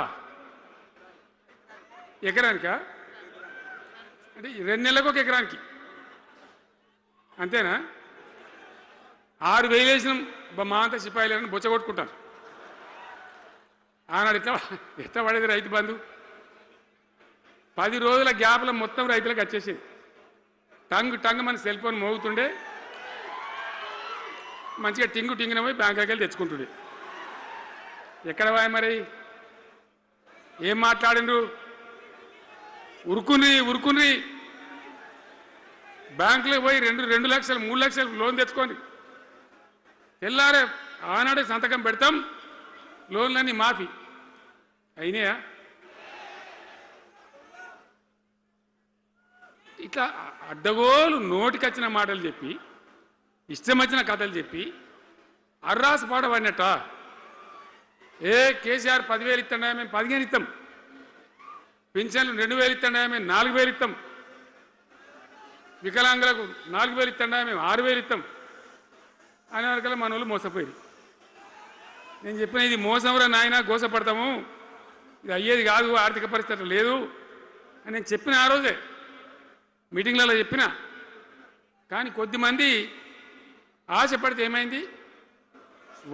ఎకరానికా అంటే 2 నెలలకు ఒక ఎకరానికి అంతేనా? 6,000 వేసినాం, మా అంతా సిపాయిలని బొచ్చగొట్టుకుంటారు. ఆనాడు ఎట్లా పడేది రైతు బంధు? 10 రోజుల గ్యాప్లో మొత్తం రైతులకు వచ్చేసింది. టంగ్ మన సెల్ ఫోన్ మోగుతుండే, మంచిగా టింగున పోయి బ్యాంకుకి వెళ్ళి తెచ్చుకుంటుండే. ఎక్కడ పోయి మరి? ఏం మాట్లాడిండ్రు? ఉరుకుని బ్యాంకులో పోయి 2 లక్షలు 3 లక్షలు లోన్ తెచ్చుకోండి, తెల్లారే ఆనాడే సంతకం పెడతాం, లోన్లన్నీ మాఫీ అయినాయా? ఇట్లా అడ్డగోలు నోటికొచ్చిన మాటలు చెప్పి, ఇష్టం వచ్చిన కథలు చెప్పి అర్రాసు పాడబడినట్ట. కేసీఆర్ 10,000 ఇస్తాడా, మేము 15 ఇస్తాం, పింఛన్లు 2,000 ఇస్తాడా, మేము 4,000 ఇస్తాం, వికలాంగులకు 4,000 ఇస్తాడా, మేము 6,000 ఇస్తాం అనే వరకల్లా మన వాళ్ళు మోసపోయారు. నేను చెప్పిన, ఇది మోసంరా నాయన, గోసపడతాము, ఇది అయ్యేది కాదు, ఆర్థిక పరిస్థితి లేదు అని నేను చెప్పిన. ఆ రోజే మీటింగ్లలో చెప్పిన. కానీ కొద్దిమంది ఆశపడితే ఏమైంది,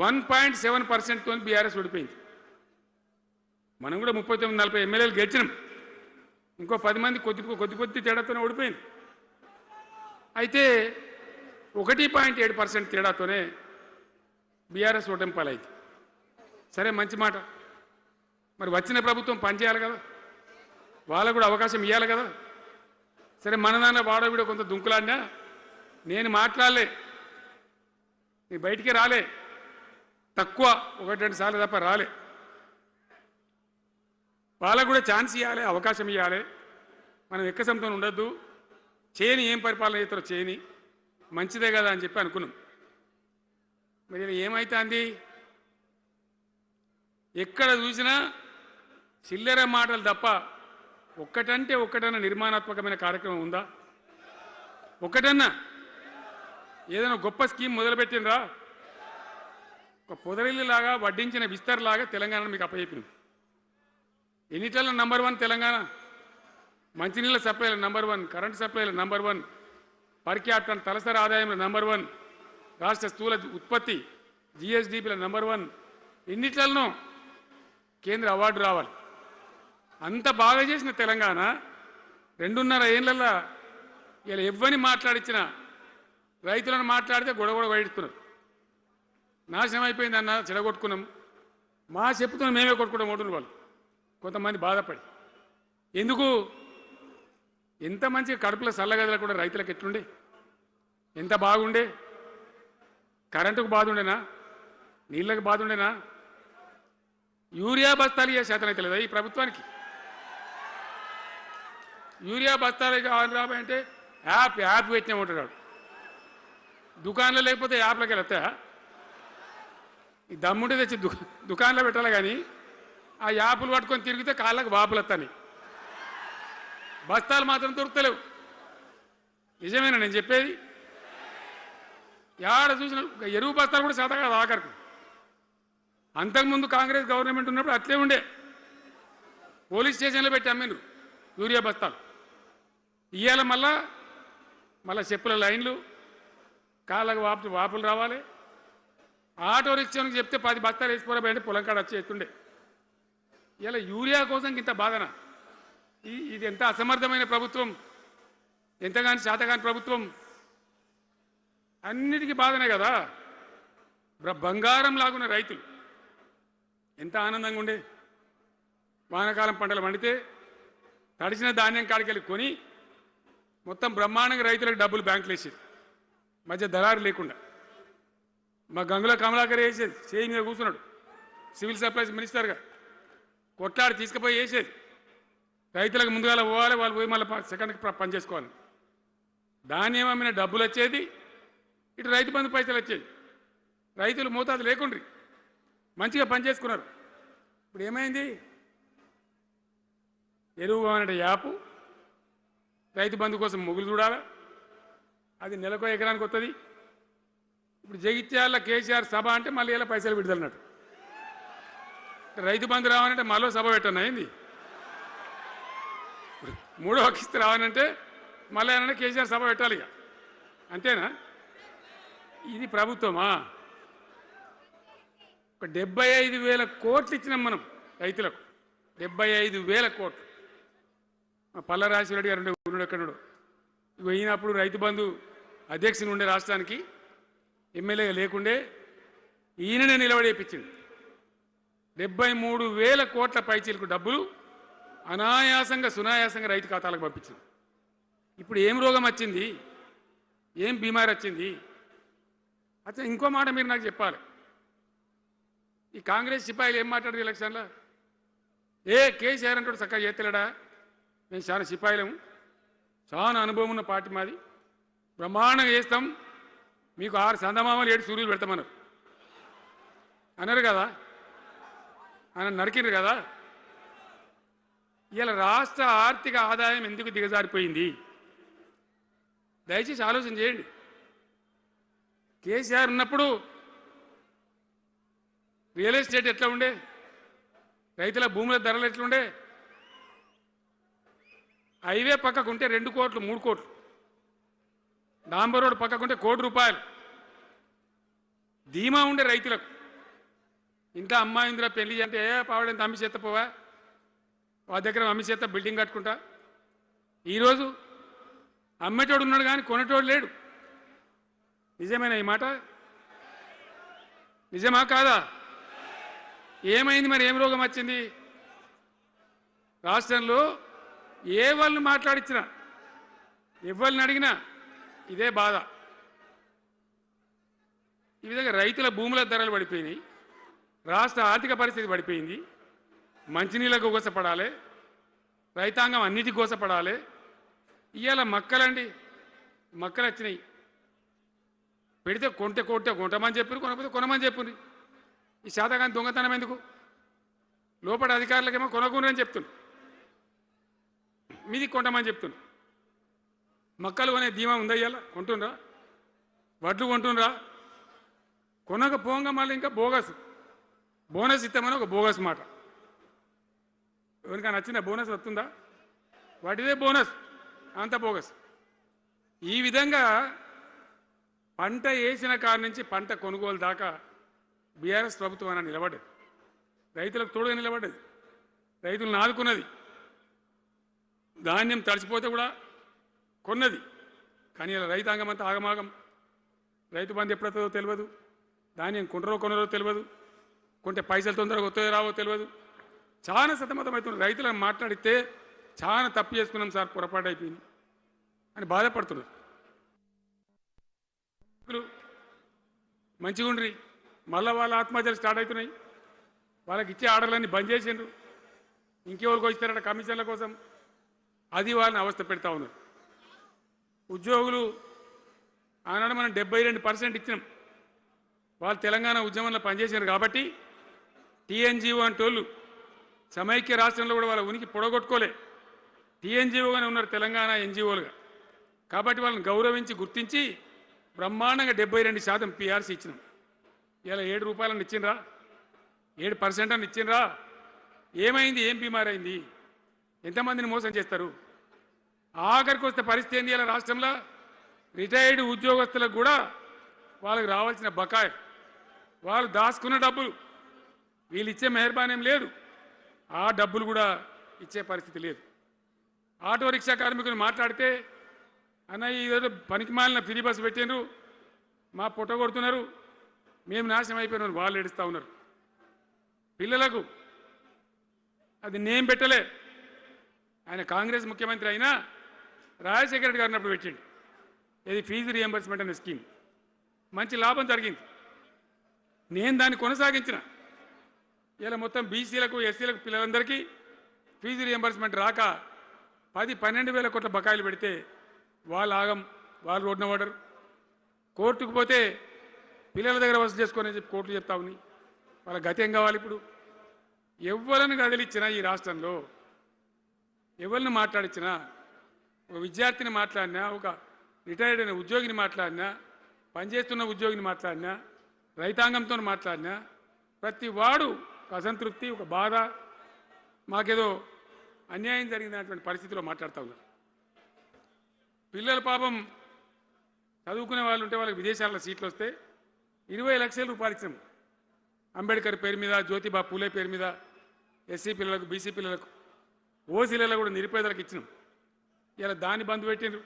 1.7%తో బీఆర్ఎస్ ఓడిపోయింది. మనం కూడా 39-40 ఎమ్మెల్యేలు గెలిచినాం, ఇంకో 10 మంది కొద్ది తేడాతోనే ఓడిపోయింది. అయితే 1.7% తేడాతోనే బీఆర్ఎస్ ఓటమి పాలైంది. సరే, మంచి మాట. మరి వచ్చిన ప్రభుత్వం పనిచేయాలి కదా, వాళ్ళకు కూడా అవకాశం ఇవ్వాలి కదా. సరే, మన నాన్న వాడవిడ కొంత దుంకులాడినా నేను మాట్లాడలే, నీ బయటికి రాలే, తక్కువ 1-2 సార్లు తప్ప రాలే. వాళ్ళకు కూడా ఛాన్స్ ఇవ్వాలి, అవకాశం ఇవ్వాలి. మనం ఎక్కసంతో ఉండొద్దు, చేయని ఏం పరిపాలన చేస్తారో చేయని, మంచిదే కదా అని చెప్పి అనుకున్నాం. మరి ఏమైతుంది? ఎక్కడ చూసినా చిల్లర మాటలు తప్ప ఒక్కటంటే ఒక్కటన్నా నిర్మాణాత్మకమైన కార్యక్రమం ఉందా? ఒక్కటన్నా ఏదైనా గొప్ప స్కీమ్ మొదలుపెట్టినరా? ఒక పొదరిల్లులాగా వడ్డించిన విస్తర్లాగా తెలంగాణ మీకు అప్పచెప్పింది. ఎన్నిట్లలో నంబర్ 1 తెలంగాణ. మంచినీళ్ళ సప్లైలో నంబర్ 1, కరెంటు సప్లైలో నంబర్ 1, పర్ క్యాపిటల్ తలసరి ఆదాయంలో నంబర్ 1, రాష్ట్ర స్థూల ఉత్పత్తి జిఎస్డిపిలో నంబర్ 1. ఎన్నిట్లలో కేంద్ర అవార్డు రావాలి. అంత బాగా చేసిన తెలంగాణ 2.5 ఏళ్లలో ఇలా ఎవ్వని మాట్లాడించిన రైతులను మాట్లాడితే గొడవ వైడుతున్నారు. నాశనం అయిపోయింది అన్న, చెడగొట్టుకున్నాం. మా చెప్పుతున్న మేమే కొట్టుకుంటాం ఓటున్న వాళ్ళు కొంతమంది బాధపడి. ఎందుకు? ఎంత మంచిగా కడుపులో చల్లగదల కూడా రైతులకు ఎట్లుండే, ఎంత బాగుండే. కరెంటుకు బాధ ఉండేనా? నీళ్ళకు బాధ ఉండేనా? యూరియా బస్తాలు ఇయ్యే శాతం అయితే లేదా ఈ ప్రభుత్వానికి? యూరియా బస్తాలు కావాలి రాబోయంటే యాప్ పెట్టినా ఉంటాడు. దుకాణంలో లేకపోతే యాప్లోకి వెళ్తా ఈ దమ్ముంటే తెచ్చి దుకాణంలో పెట్టాలి. కానీ ఆ యాప్లు పట్టుకొని తిరిగితే కాళ్ళకు వాపులు వస్తాయి, బస్తాలు మాత్రం దొరుకుతలేవు. నిజమేనా నేను చెప్పేది? యాడ చూసిన ఎరువు బస్తాలు కూడా శాతం కాదు ఆఖరికి. అంతకుముందు కాంగ్రెస్ గవర్నమెంట్ ఉన్నప్పుడు అట్లే ఉండే, పోలీస్ స్టేషన్లో పెట్టి అమ్మిండ్రు యూరియా బస్తాలు. ఇవాళ మళ్ళా చెప్పుల లైన్లు, కాళ్ళకు వాపులు రావాలి. ఆటో రిక్షానికి చెప్తే 10 బస్తాలు వేసిపోరాబోయంటే పొలం కాడ వచ్చి ఎత్తుండే. ఇలా యూరియా కోసం ఇంత బాధన? ఇది ఎంత అసమర్థమైన ప్రభుత్వం, ఎంతగాని శాతగాని ప్రభుత్వం. అన్నిటికీ బాధనే కదా. బంగారం లాగున్న రైతులు ఎంత ఆనందంగా ఉండే. వానాకాలం పంటలు పండితే తడిసిన ధాన్యం కాడికెళ్ళి కొని మొత్తం బ్రహ్మాండంగా రైతులకు డబ్బులు బ్యాంకులు వేసేది, మధ్య దళారు లేకుండా. మా గంగుల కమలాకర్ వేసేది, చేయి మీద కూర్చున్నాడు సివిల్ సప్లైస్ మినిస్టర్గా, కొట్లాడి తీసుకుపోయి వేసేది. రైతులకు ముందుగా పోవాలి, వాళ్ళు పోయి మళ్ళీ సెకండ్కి పని చేసుకోవాలి. ధాన్యం అమ్మిన డబ్బులు వచ్చేది, ఇటు రైతు బంధు పైసలు వచ్చేది. రైతులు మోతాదు లేకుండ్రి, మంచిగా పనిచేసుకున్నారు. ఇప్పుడు ఏమైంది? ఎరువు అనే యాపు, రైతు బంధు కోసం మొగులు చూడాలా, అది నెలకో ఎకరానికి వస్తుంది. ఇప్పుడు జగిత్యాల కేసీఆర్ సభ అంటే మళ్ళీ ఇలా పైసలు విడుదలన్నట్టు. రైతు బంధు రావాలంటే మళ్ళీ సభ పెట్టను అయింది. 3వ కిస్తీ రావాలంటే మళ్ళీ ఏమన్నా కేసీఆర్ సభ పెట్టాలి ఇక, అంతేనా? ఇది ప్రభుత్వమా? ఒక 75,000 కోట్లు ఇచ్చినాం మనం రైతులకు, 75,000 కోట్లు. మా పల్లరాజశేఖర గారు ఉన్నాడు ఎక్కడో, ఇక అయినప్పుడు రైతు బంధు అధ్యక్షుని ఉండే రాష్ట్రానికి, ఎమ్మెల్యేగా లేకుండే, ఈయననే నిలబడేపించింది. 73,000 కోట్ల పైచీలకు డబ్బులు అనాయాసంగా సునాయాసంగా రైతు ఖాతాలకు పంపించింది. ఇప్పుడు ఏం రోగం వచ్చింది, ఏం బీమారి వచ్చింది? అచ్చా, ఇంకో మాట మీరు నాకు చెప్పాలి. ఈ కాంగ్రెస్ సిపాయిలు ఏం మాట్లాడారు ఎలక్షన్లో? కేసీఆర్ అంటాడు చక్కగా చేస్తలేడా, మేము చాలా సిపాయిలము, చాలా అనుభవం ఉన్న పార్టీ మాది, బ్రహ్మాండంగా చేస్తాం, మీకు 6 సందమామలు 7 సూర్యులు పెడతామన్నారు అన్నారు కదా, ఆయన నరికిండ్రు కదా. ఇలా రాష్ట్ర ఆర్థిక ఆదాయం ఎందుకు దిగజారిపోయింది? దయచేసి ఆలోచన చేయండి. కేసీఆర్ ఉన్నప్పుడు రియల్ ఎస్టేట్ ఎట్లా ఉండే, రైతుల భూముల ధరలు ఎట్లుండే, హైవే పక్కకుంటే 2 కోట్లు 3 కోట్లు, డాంబర్ రోడ్ పక్కకుంటే 1 కోటి రూపాయలు ధీమా ఉండే రైతులకు. ఇంకా అమ్మాయి ఇందులో పెళ్లి అంటే పావడంత అమ్మి చేత పోవా, వాళ్ళ దగ్గర అమ్మి చేత బిల్డింగ్ కట్టుకుంటా. ఈరోజు అమ్మేటోడు ఉన్నాడు కానీ కొనేటోడు లేడు. నిజమేనా ఈ మాట? నిజమా కాదా? ఏమైంది మరి? ఏం రోగం వచ్చింది? రాష్ట్రంలో ఏ వాళ్ళని మాట్లాడించినా, ఎవరిని అడిగినా ఇదే బాధ. ఈ విధంగా రైతుల భూముల ధరలు పడిపోయినాయి, రాష్ట్ర ఆర్థిక పరిస్థితి పడిపోయింది, మంచినీళ్ళకు గోసపడాలి, రైతాంగం అన్నిటికీ గోసపడాలి. ఇవాళ మక్కలండి, మక్కలు వచ్చినాయి. పెడితే కొంటమని చెప్పారు, కొనకపోతే కొనమని చెప్పారు. ఈ శాతకాని దొంగతనం ఎందుకు? లోపల అధికారులకేమో కొనకూడదని చెప్తున్నారు, మీది కొంటమని చెప్తున్నారు. మక్కలు కొనే ధీమా ఉందా? ఇవాళ కొంటుండ్రా? వడ్లు కొంటుండ్రా? కొనకపోగా మళ్ళీ ఇంకా బోనస్ ఇస్తామని ఒక బోగస్ మాట. ఎవరికైనా నచ్చిన బోనస్ వస్తుందా? వాటిదే బోనస్, అంత బోగస్. ఈ విధంగా పంట వేసిన కాడ నుంచి పంట కొనుగోలు దాకా బీఆర్ఎస్ ప్రభుత్వం అని నిలబడ్డది, రైతులకు తోడుగా నిలబడ్డది, రైతులను ఆదుకున్నది. ధాన్యం తడిచిపోతే కూడా కొన్నది. కానీ ఇలా రైతాంగం అంతా ఆగమాగం. రైతు బంధు ఎప్పుడవుతుందో తెలియదు, ధాన్యం కొనరో తెలియదు, కొంటే పైసలు తొందరగా వస్తాయో రావో తెలియదు. చాలా సతమతమవుతున్నారు. రైతులను మాట్లాడితే చాలా తప్పు చేసుకున్నాం సార్, పొరపాటు అయిపోయింది అని బాధపడుతున్నారు. మంచిగా ఉండ్రి, మళ్ళీ వాళ్ళ ఆత్మహత్యలు స్టార్ట్ అవుతున్నాయి. వాళ్ళకి ఇచ్చే ఆర్డర్లన్నీ బంద్ చేసిండ్రు, ఇంకెవరికి ఇస్తారట కమిషన్ల కోసం. అది వాళ్ళని అవస్థ పెడతా ఉన్నారు. ఉద్యోగులు ఆనాడు మనం 72% ఇచ్చినాం. వాళ్ళు తెలంగాణ ఉద్యమంలో పనిచేశారు కాబట్టి టీఎన్జిఓ అంటోళ్ళు సమైక్య రాష్ట్రంలో కూడా వాళ్ళ ఉనికి పొడగొట్టుకోలే. టీఎన్జిఓగానే ఉన్నారు తెలంగాణ ఎన్జిఓలుగా. కాబట్టి వాళ్ళని గౌరవించి గుర్తించి బ్రహ్మాండంగా 72% పిఆర్సీ ఇచ్చినాం. ఇలా 7 రూపాయలను ఇచ్చిండ్రా, 7% అని ఇచ్చిండ్రా? ఏమైంది? ఏం బీమారైంది? ఎంతమందిని మోసం చేస్తారు? ఆఖరికి వస్తే పరిస్థితి ఏంది? ఇలా రాష్ట్రంలో రిటైర్డ్ ఉద్యోగస్తులకు కూడా వాళ్ళకి రావాల్సిన బకాయి, వాళ్ళు దాచుకున్న డబ్బులు వీళ్ళు ఇచ్చే మెహర్బానేం లేదు, ఆ డబ్బులు కూడా ఇచ్చే పరిస్థితి లేదు. ఆటో రిక్షా కార్మికులు మాట్లాడితే అన్నయ్య ఈరోజు పనికి మాలిన ఫ్రీ బస్సు పెట్టినారు, మా పుట్ట కొడుతున్నారు, మేము నాశనం అయిపోయినారు, వాళ్ళు ఏడుస్తూ ఉన్నారు. పిల్లలకు అది నేమ్ పెట్టలే. ఆయన కాంగ్రెస్ ముఖ్యమంత్రి అయినా రాజశేఖర రెడ్డి గారిని అప్పుడు పెట్టిండు. ఇది ఫీజు రియంబర్స్మెంట్ అనే స్కీమ్, మంచి లాభం జరిగింది. నేను దాన్ని కొనసాగించిన. ఇలా మొత్తం బీసీలకు ఎస్సీలకు పిల్లలందరికీ ఫీజు రియంబర్స్మెంట్ రాక 10-12 వేల కోట్ల బకాయిలు పెడితే వాళ్ళు ఆగం, వాళ్ళు రోడ్డున పడరు. కోర్టుకు పోతే పిల్లల దగ్గర వసూలు చేసుకొని చెప్పి కోర్టులు చెప్తా ఉన్నాయి. వాళ్ళ గతి ఏం కావాలి? ఇప్పుడు ఎవరిని కదిలిచ్చినా ఈ రాష్ట్రంలో, ఎవరిని మాట్లాడించినా, ఒక విద్యార్థిని మాట్లాడినా, ఒక రిటైర్డ్ అయిన ఉద్యోగిని మాట్లాడినా, పనిచేస్తున్న ఉద్యోగిని మాట్లాడినా, రైతాంగంతో మాట్లాడినా ప్రతి వాడు ఒక అసంతృప్తి, ఒక బాధ, మాకేదో అన్యాయం జరిగినటువంటి పరిస్థితిలో మాట్లాడుతూ ఉన్నారు. పిల్లల పాపం చదువుకునే వాళ్ళు ఉంటే వాళ్ళకి విదేశాల్లో సీట్లు వస్తే 20 లక్షల రూపాయలు ఇచ్చాం. అంబేద్కర్ పేరు మీద, జ్యోతిబా పూలే పేరు మీద ఎస్సీ పిల్లలకు, బీసీ పిల్లలకు, ఓసీలలో కూడా నిరుపేదలకు ఇచ్చినాం. ఇలా దాన్ని బంద్ పెట్టినారు,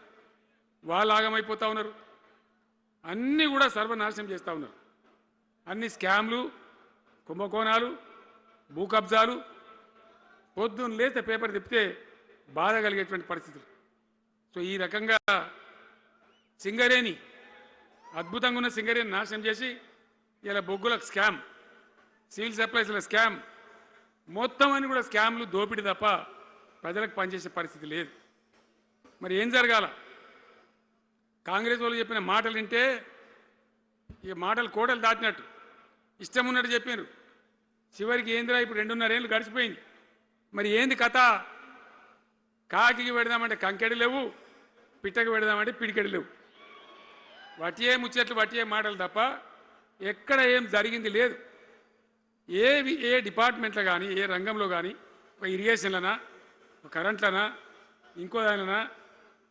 వాళ్ళు ఆగమైపోతూ ఉన్నారు. అన్నీ కూడా సర్వనాశనం చేస్తూ ఉన్నారు. అన్ని స్కామ్లు, కుంభకోణాలు, భూ కబ్జాలు. పొద్దున్న లేస్తే పేపర్ తిప్పితే బాధ కలిగేటువంటి పరిస్థితులు. సో ఈ రకంగా సింగరేణి, అద్భుతంగా ఉన్న సింగరేణి నాశనం చేసి ఇలా బొగ్గులకు స్కామ్, సివిల్ సప్లైస్ల స్కామ్, మొత్తం అని కూడా స్కామ్లు, దోపిడీ తప్ప ప్రజలకు పనిచేసే పరిస్థితి లేదు. మరి ఏం జరగాల? కాంగ్రెస్ వాళ్ళు చెప్పిన మాటలు వింటే ఈ మాటలు కోటలు దాటినట్టు ఇష్టం ఉన్నట్టు చెప్పారు. చివరికి ఏందిరా ఇప్పుడు 2.5 ఏళ్ళు గడిచిపోయింది. మరి ఏంది కథ? కాకికి పెడదామంటే కంకెడి లేవు, పిట్టకి పెడదామంటే పిడికెడి లేవు. వటియే ముచ్చట్లు, వటియే మాటలు తప్ప ఎక్కడ ఏం జరిగింది లేదు. ఏ డిపార్ట్మెంట్లో కానీ, ఏ రంగంలో కానీ, ఒక ఇరిగేషన్లనా, ఒక కరెంట్లనా, ఇంకో దానినా,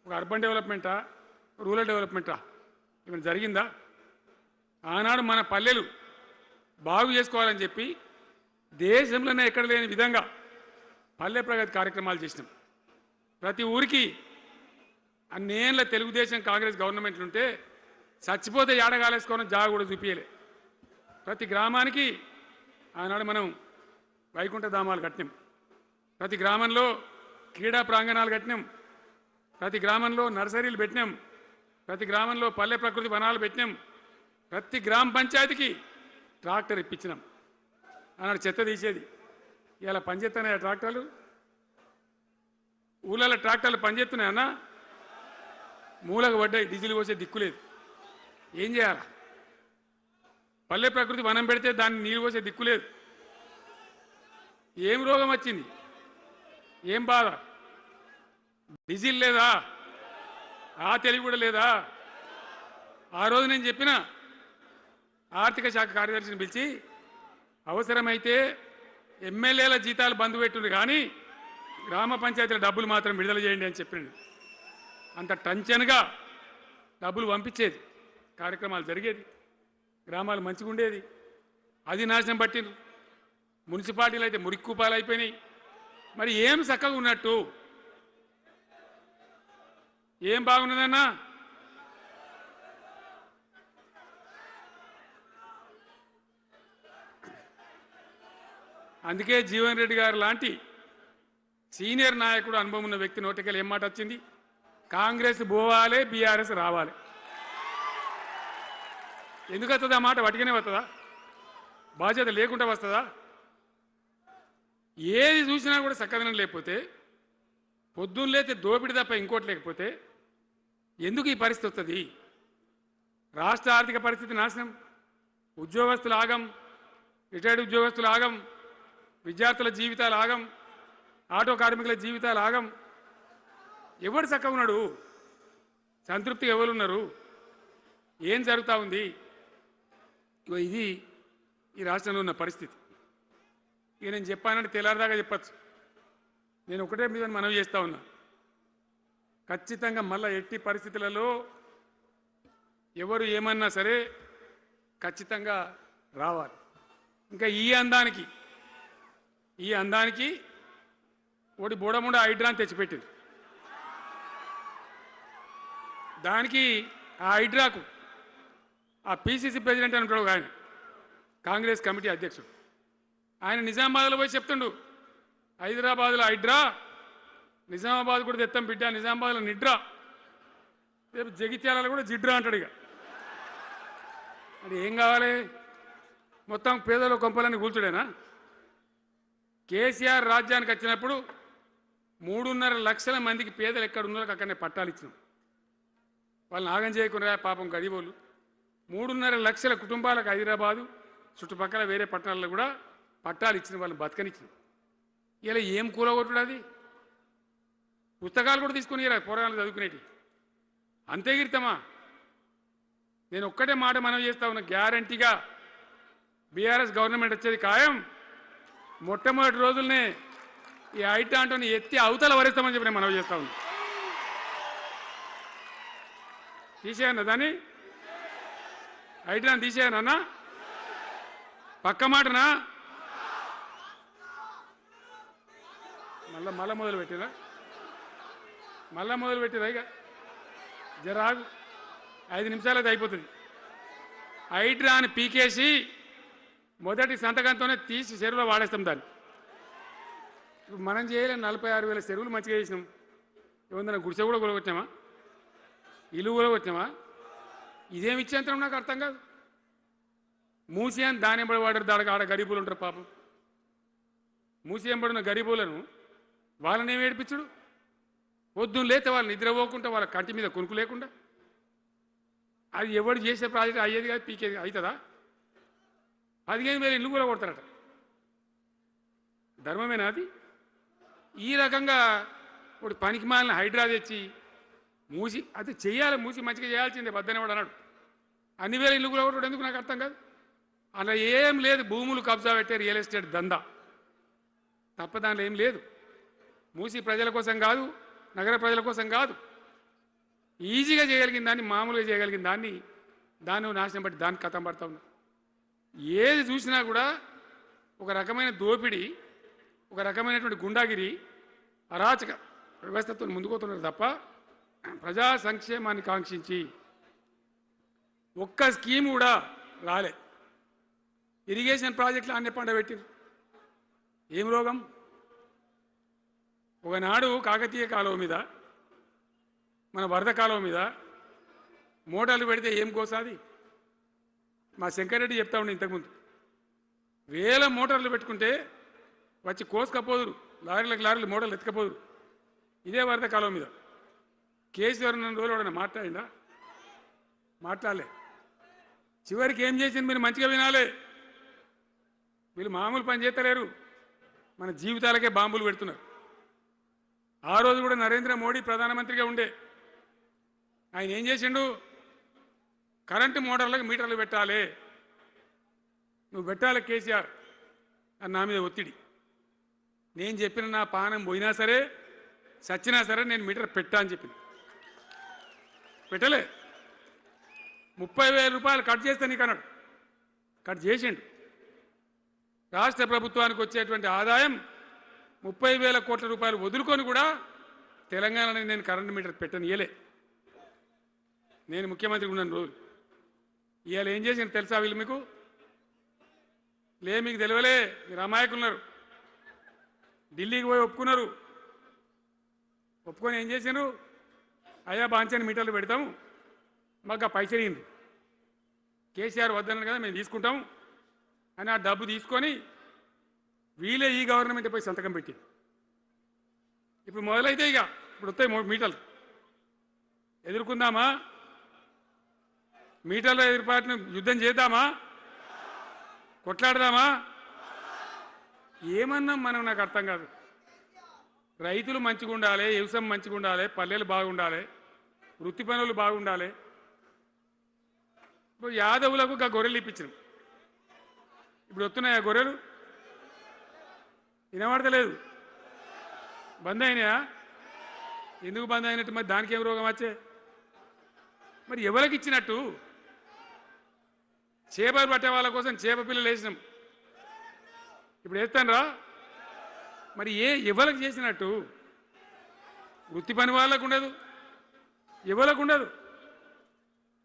ఒక అర్బన్ డెవలప్మెంటా, రూరల్ డెవలప్మెంటా ఏమైనా జరిగిందా? ఆనాడు మన పల్లెలు బాగు చేసుకోవాలని చెప్పి దేశంలోనే ఎక్కడ లేని విధంగా పల్లె ప్రగతి కార్యక్రమాలు చేసినాం. ప్రతి ఊరికి అన్నేళ్ళ తెలుగుదేశం కాంగ్రెస్ గవర్నమెంట్లు ఉంటే చచ్చిపోతే ఏడగాలేసుకోవడం జాగ కూడా చూపించలే. ప్రతి గ్రామానికి ఆనాడు మనం వైకుంఠ ధామాలు కట్టినాం, ప్రతి గ్రామంలో క్రీడా ప్రాంగణాలు కట్టినాం, ప్రతి గ్రామంలో నర్సరీలు పెట్టినాం, ప్రతి గ్రామంలో పల్లె ప్రకృతి వనాలు పెట్టినాం, ప్రతి గ్రామ పంచాయతీకి ట్రాక్టర్ ఇప్పించినాం. ఆనాడు చెత్త తీసేది, ఇలా పనిచేస్తున్నాయి ఆ ట్రాక్టర్లు. ఊళ్ళలో ట్రాక్టర్లు పనిచేస్తున్నాయన్నా, మూలకు పడ్డాయి, డీజిల్ పోసే దిక్కులేదు. ఏం చేయాలి? పల్లె ప్రకృతి వనం పెడితే దాన్ని నీళ్ళు పోసే దిక్కులేదు. ఏం రోగం వచ్చింది? ఏం బాధ? డీజిల్ లేదా? ఆ తెలివి కూడా లేదా? ఆ రోజు నేను చెప్పిన ఆర్థిక శాఖ కార్యదర్శిని పిలిచి, అవసరమైతే ఎమ్మెల్యేల జీతాలు బంద్ పెట్టుండ్రు కానీ గ్రామ పంచాయతీల డబ్బులు మాత్రం విడుదల చేయండి అని చెప్పిండు. అంత టెన్షన్గా డబ్బులు పంపించేది, కార్యక్రమాలు జరిగేది, గ్రామాలు మంచిగా ఉండేది. అది నాశనం పట్టిండ్రు. మున్సిపాలిటీలు అయితే మురిక్కుపాలు అయిపోయినాయి. మరి ఏం చక్కగా ఉన్నట్టు? ఏం బాగున్నదన్నా? అందుకే జీవన్ రెడ్డి గారు లాంటి సీనియర్ నాయకుడు, అనుభవం ఉన్న వ్యక్తి నోటికెళ్ళి ఏం మాట వచ్చింది? కాంగ్రెస్ పోవాలి, బీఆర్ఎస్ రావాలి. ఎందుకు వస్తుందా మాట? వటిగానే వస్తుందా? బాధ్యత లేకుండా వస్తుందా? ఏది చూసినా కూడా చక్కదనం లేకపోతే, పొద్దున్న లేతే దోపిడి తప్ప ఇంకోటి లేకపోతే ఎందుకు ఈ పరిస్థితి వస్తుంది? రాష్ట్ర ఆర్థిక పరిస్థితి నాశనం, ఉద్యోగస్తులు ఆగం, రిటైర్డ్ ఉద్యోగస్తులు ఆగం, విద్యార్థుల జీవితాలు ఆగం, ఆటో కార్మికుల జీవితాలు ఆగం. ఎవరు చక్కగా ఉన్నాడు? సంతృప్తిగా ఎవరున్నారు? ఏం జరుగుతూ ఉంది? ఇది ఈ రాష్ట్రంలో ఉన్న పరిస్థితి. ఇక నేను చెప్పానంటే తెల్లారదాకా చెప్పచ్చు. నేను ఒకటే మీద మనవి చేస్తూ ఉన్నా, ఖచ్చితంగా మళ్ళీ ఎట్టి పరిస్థితులలో ఎవరు ఏమన్నా సరే ఖచ్చితంగా రావాలి. ఇంకా ఈ అందానికి ఒకటి బోడముండ హైడ్రాని తెచ్చిపెట్టింది. దానికి ఆ హైడ్రాకు ఆ పిసిసి ప్రెసిడెంట్ అని ఉంటాడు ఆయన, కాంగ్రెస్ కమిటీ అధ్యక్షుడు, ఆయన నిజామాబాద్లో పోయి చెప్తుండు, హైదరాబాద్లో హైడ్రా, నిజామాబాద్ కూడా తెత్తం బిడ్డ, నిజామాబాద్లో నిడ్రా, రేపు జగిత్యాలలో కూడా జిడ్రా అంటాడు. ఇక అది ఏం కావాలి? మొత్తం పేదల కొంపలన్నీ కూల్చుడేనా? కేసీఆర్ రాజ్యానికి వచ్చినప్పుడు 3.5 లక్షల మందికి పేదలు ఎక్కడ ఉన్నారో అక్కడనే పట్టాలు ఇచ్చినాం. వాళ్ళని ఆగం చేయకుండా పాపం గరీబోళ్ళు 3.5 లక్షల కుటుంబాలకు హైదరాబాదు చుట్టుపక్కల వేరే పట్టణాల్లో కూడా పట్టాలు ఇచ్చిన వాళ్ళని బతకనిచ్చినాం. ఇలా ఏం కూలగొట్టుడు? అది పుస్తకాలు కూడా తీసుకుని పోరాటాలు చదువుకునేటి అంతే గిరితమా? నేను ఒక్కటే మాట మనవి చేస్తా ఉన్నా, గ్యారంటీగా బీఆర్ఎస్ గవర్నమెంట్ వచ్చేది ఖాయం. మొట్టమొదటి రోజులనే ఈ ఐటాంటోని ఎత్తి అవతల వరేస్తామని చెప్పి నేను మనవి చేస్తా ఉన్నా. తీసేయన్నా దాన్ని, ఐటాన్ని తీసేయనన్నా? పక్క మాటనా? మళ్ళా మొదలు పెట్టిరా ఇక జరాగు, 5 నిమిషాలు అది అయిపోతుంది. హైడ్రాని పీకేసి మొదటి సంతకంతోనే తీసి చెరువులో వాడేస్తాం దాన్ని. ఇప్పుడు మనం చేయలేం. 46,000 చెరువులు మంచిగా చేసినాం. ఏమన్నా గుడిసె కూడా కొలగొచ్చామా? ఇల్లు కూడా వచ్చామా? ఇదేమి ఇచ్చేంతరం నాకు అర్థం కాదు. మూసి అని దాని ఎంబడి వాడారు, దానికి ఆడ గరీబులు ఉంటారు పాపం. మూసి ఎంబడిన గరీబులను వాళ్ళని ఏమి ఏడిపించుడు? పొద్దున్న లేతే వాళ్ళు నిద్రపోకుండా, వాళ్ళ కంటి మీద కొనుక్కు లేకుండా, అది ఎవడు చేసే ప్రాజెక్ట్ అయ్యేది కాదు, పీకేది అవుతుందా? 15,000 ఇల్లు కూడా కొడతారట. ధర్మమేనా అది? ఈ రకంగా ఒకటి పనికి మాలిన హైడ్రా తెచ్చి మూసి అది చెయ్యాలి, మూసి మంచిగా చేయాల్సిందే వద్దనే వాడు అన్నాడు. అన్ని వేల ఇల్లు కూడా కొట్టడం ఎందుకు నాకు అర్థం కాదు. అలా ఏం లేదు, భూములు కబ్జా పెట్టే రియల్ ఎస్టేట్ దందా తప్ప దానిలో ఏం లేదు. మూసి ప్రజల కోసం కాదు, నగర ప్రజల కోసం కాదు, ఈజీగా చేయగలిగిన దాన్ని, మామూలుగా చేయగలిగిన దాన్ని నాశనం బట్టి దానికి కథం పడతా ఉన్నా. ఏది చూసినా కూడా ఒక రకమైన దోపిడీ, ఒక రకమైనటువంటి గుండాగిరి, అరాచక వ్యవస్థతో ముందుకోతున్నారు తప్ప ప్రజా సంక్షేమాన్ని కాంక్షించి ఒక్క స్కీమ్ కూడా రాలే. ఇరిగేషన్ ప్రాజెక్టులు అన్ని పండబెట్టిరు. ఏం రోగం? ఒకనాడు కాకతీయ కాలువ మీద, మన వరద కాలువ మీద మోటార్లు పెడితే ఏం కోసాది? మా శంకరెడ్డి చెప్తా ఉండే ఇంతకుముందు, వేల మోటార్లు పెట్టుకుంటే వచ్చి కోసుకపోదురు, లారీలకు లారీలు మోటార్లు ఎత్తుకపోదురు. ఇదే వరద కాలువ మీద కేసీఆర్ ఉన్న రోజులు ఎవడన్నా మాట్లాడిందా? మాట్లాడలే. చివరికి ఏం చేసింది మీరు మంచిగా వినాలి. వీళ్ళు మామూలు పని చేస్తలేరు, మన జీవితాలకే బాంబులు పెడుతున్నారు. ఆ రోజు కూడా నరేంద్ర మోడీ ప్రధానమంత్రిగా ఉండే ఆయన ఏం చేసిండు? కరెంటు మోటార్లకు మీటర్లు పెట్టాలి, నువ్వు పెట్టాలి కేసీఆర్ అని నా మీద ఒత్తిడి. నేను చెప్పిన నా పానం పోయినా సరే చచ్చినా సరే నేను మీటర్ పెట్టా అని చెప్పింది. పెట్టలే. 30,000 రూపాయలు కట్ చేస్తే నీకు అన్నాడు. కట్ చేసిండు. రాష్ట్ర ప్రభుత్వానికి వచ్చేటువంటి ఆదాయం 30,000 కోట్ల రూపాయలు వదులుకొని కూడా తెలంగాణలో నేను కరెంటు మీటర్ పెట్టనియలే. నేను ముఖ్యమంత్రి ఉన్నాను రోజు. ఇవాళ ఏం చేసింది తెలుసా వీళ్ళు మీకు? మీకు తెలియలే, మీరు అమాయకులున్నారు. ఢిల్లీకి పోయి ఒప్పుకున్నారు. ఒప్పుకొని ఏం చేశారు? అయ్యా బాంచని మీటర్లు పెడతాము, మాకు ఆ పైసలు ఇయ్యండి. కేసీఆర్ వద్దన్నారు కదా మేము తీసుకుంటాం అని ఆ డబ్బు తీసుకొని వీళ్ళే ఈ గవర్నమెంట్ పోయి సంతకం పెట్టింది. ఇప్పుడు మొదలైతే ఇక ఇప్పుడు వస్తాయి మీటర్లు. ఎదుర్కొందామా? మీటర్ల ఏర్పాటును యుద్ధం చేద్దామా? కొట్లాడదామా? ఏమన్నాం మనం? నాకు అర్థం కాదు. రైతులు మంచిగా ఉండాలి, వ్యవసాయం మంచిగా ఉండాలి, పల్లెలు బాగుండాలి, వృత్తి పనులు బాగుండాలి. ఇప్పుడు యాదవులకు గొర్రెలు ఇప్పించినాం. ఇప్పుడు వస్తున్నాయా గొర్రెలు? వినబడతలేదు. బంద్ అయినాయా? ఎందుకు బంద్ అయినట్టు? మరి దానికి ఏం రోగం వచ్చే? మరి ఎవరికి ఇచ్చినట్టు? చేపలు పట్టే వాళ్ళ కోసం చేప పిల్లలు వేసినాం, ఇప్పుడు వేస్తాను రా. మరి ఎవరికి చేసినట్టు? వృత్తి పని వాళ్ళకు ఉండదు, ఎవరికి ఉండదు.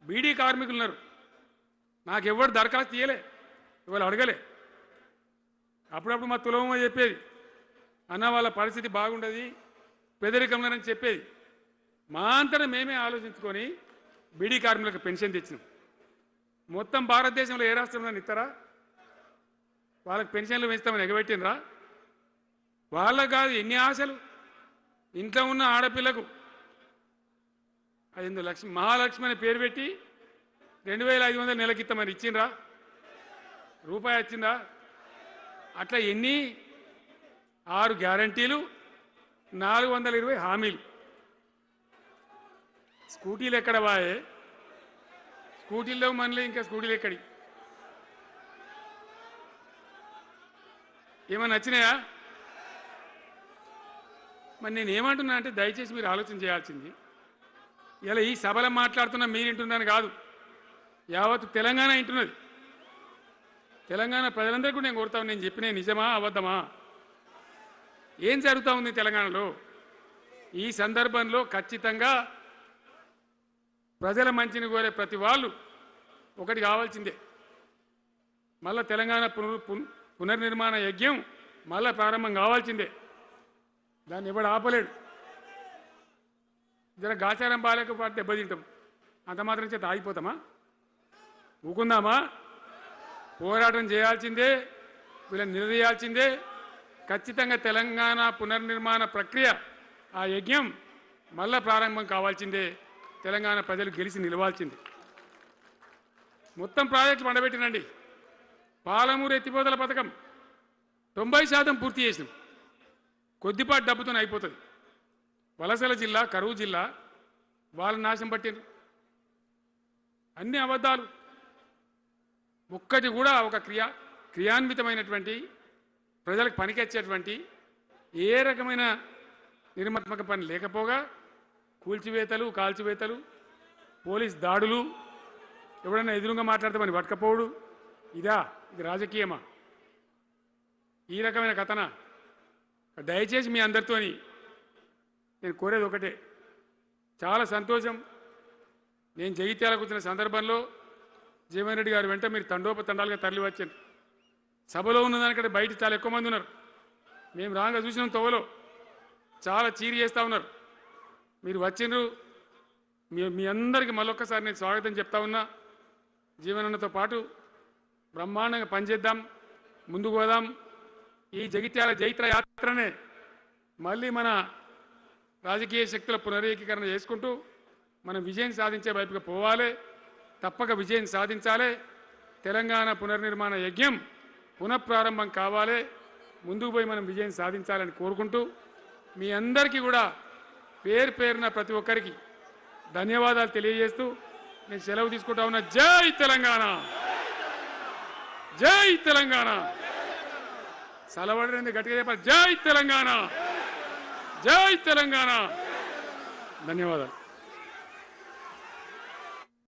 బీడీ కార్మికులు ఉన్నారు, నాకెవ్వరు దరఖాస్తు ఇయ్యలే, ఇవాళ అడగలే. అప్పుడప్పుడు మా తులమో చెప్పేది, అన్న వాళ్ళ పరిస్థితి బాగుండదు పెదరికంలోనని చెప్పేది. మా అంతటా మేమే ఆలోచించుకొని బీడీ కార్మికులకు పెన్షన్ తెచ్చినాం. మొత్తం భారతదేశంలో ఏ రాష్ట్రంలో ఇస్తారా? వాళ్ళకి పెన్షన్లు పెంచుతామని ఎగబెట్టినరా? వాళ్ళకు కాదు, ఎన్ని ఆశలు. ఇంట్లో ఉన్న ఆడపిల్లకు 5 లక్షలు మహాలక్ష్మి అనే పేరు పెట్టి 2,500 నెలకిస్తామని ఇచ్చిండ్రా? రూపాయి వచ్చిందా? అట్లా ఎన్ని? 6 గ్యారంటీలు, 420 హామీలు. స్కూటీలు ఎక్కడ వాయే? స్కూటీల్లో మనలే, ఇంకా స్కూటీలు ఎక్కడి? ఏమన్నా నచ్చినాయా? మరి నేను ఏమంటున్నా అంటే దయచేసి మీరు ఆలోచన చేయాల్సింది, ఇలా ఈ సభలో మాట్లాడుతున్నా మీరు వింటున్నాను కాదు, యావత్ తెలంగాణ వింటున్నది. తెలంగాణ ప్రజలందరికీ నేను కోరుతాను, నేను చెప్పిన నిజమా అబద్ధమా? ఏం జరుగుతూ ఉంది తెలంగాణలో? ఈ సందర్భంలో ఖచ్చితంగా ప్రజల మంచిని కోరే ప్రతి వాళ్ళు ఒకటి కావాల్సిందే, మళ్ళా తెలంగాణ పునర్నిర్మాణ యజ్ఞం మళ్ళా ప్రారంభం కావాల్సిందే. దాన్ని ఎవడు ఆపలేడు. జర గాచారం బాలేకపోతే దెబ్బతింటాం, అంత మాత్రం చేత ఆగిపోతామా? ఊకుందామా? పోరాటం చేయాల్సిందే, వీళ్ళని నిలదీయాల్సిందే. ఖచ్చితంగా తెలంగాణ పునర్నిర్మాణ ప్రక్రియ, ఆ యజ్ఞం మళ్ళా ప్రారంభం కావాల్సిందే. తెలంగాణ ప్రజలు గెలిచి నిలవాల్సిందే. మొత్తం ప్రాజెక్టులు పండబెట్టినండి. పాలమూరు ఎత్తిపోతల పథకం 90% పూర్తి చేసినాం. కొద్దిపాటి డబ్బుతో అయిపోతుంది. వలసల జిల్లా, కరువు జిల్లా వాళ్ళ నాశనం పట్టింది. అన్ని అబద్ధాలు. ఒక్కటి కూడా ఒక క్రియాన్వితమైనటువంటి ప్రజలకు పనికొచ్చేటువంటి ఏ రకమైన నిర్మాత్మక పని లేకపోగా కూల్చివేతలు, కాల్చివేతలు, పోలీస్ దాడులు, ఎవడన్నా ఎదురుగా మాట్లాడితే మన పట్టుకపోవడు. ఇది రాజకీయమా? ఈ రకమైన కథన? దయచేసి మీ అందరితోని నేను కోరేది ఒకటే, చాలా సంతోషం. నేను జగిత్యాలకు వచ్చిన సందర్భంలో జీవన్ రెడ్డి గారు వెంట మీరు తండోపతండాలుగా తరలి వచ్చారు. సభలో ఉన్నదానికంటే బయట చాలా ఎక్కువ మంది ఉన్నారు. మేము రాగా చూసినాం, తోవలో చాలా చీరి చేస్తూ ఉన్నారు. మీరు వచ్చిండ్రు. మీ అందరికీ మళ్ళొక్కసారి నేను స్వాగతం చెప్తా ఉన్నా. జీవనన్నతో పాటు బ్రహ్మాండంగా పనిచేద్దాం, ముందుకు పోదాం. ఈ జగిత్యాల జైత్ర యాత్రనే మళ్ళీ మన రాజకీయ శక్తుల పునరేకీకరణ చేసుకుంటూ మనం విజయం సాధించే వైపుగా పోవాలి. తప్పక విజయం సాధించాలి. తెలంగాణ పునర్నిర్మాణ యజ్ఞం పునఃప్రారంభం కావాలి. ముందుకు పోయి మనం విజయం సాధించాలని కోరుకుంటూ మీ అందరికీ కూడా పేరు పేరున ప్రతి ఒక్కరికి ధన్యవాదాలు తెలియజేస్తూ నేను సెలవు తీసుకుంటా ఉన్నా. జై తెలంగాణ, జై తెలంగాణ. సలవడని గట్టిగా చెప్పాలి. జై తెలంగాణ, జై తెలంగాణ. ధన్యవాదాలు.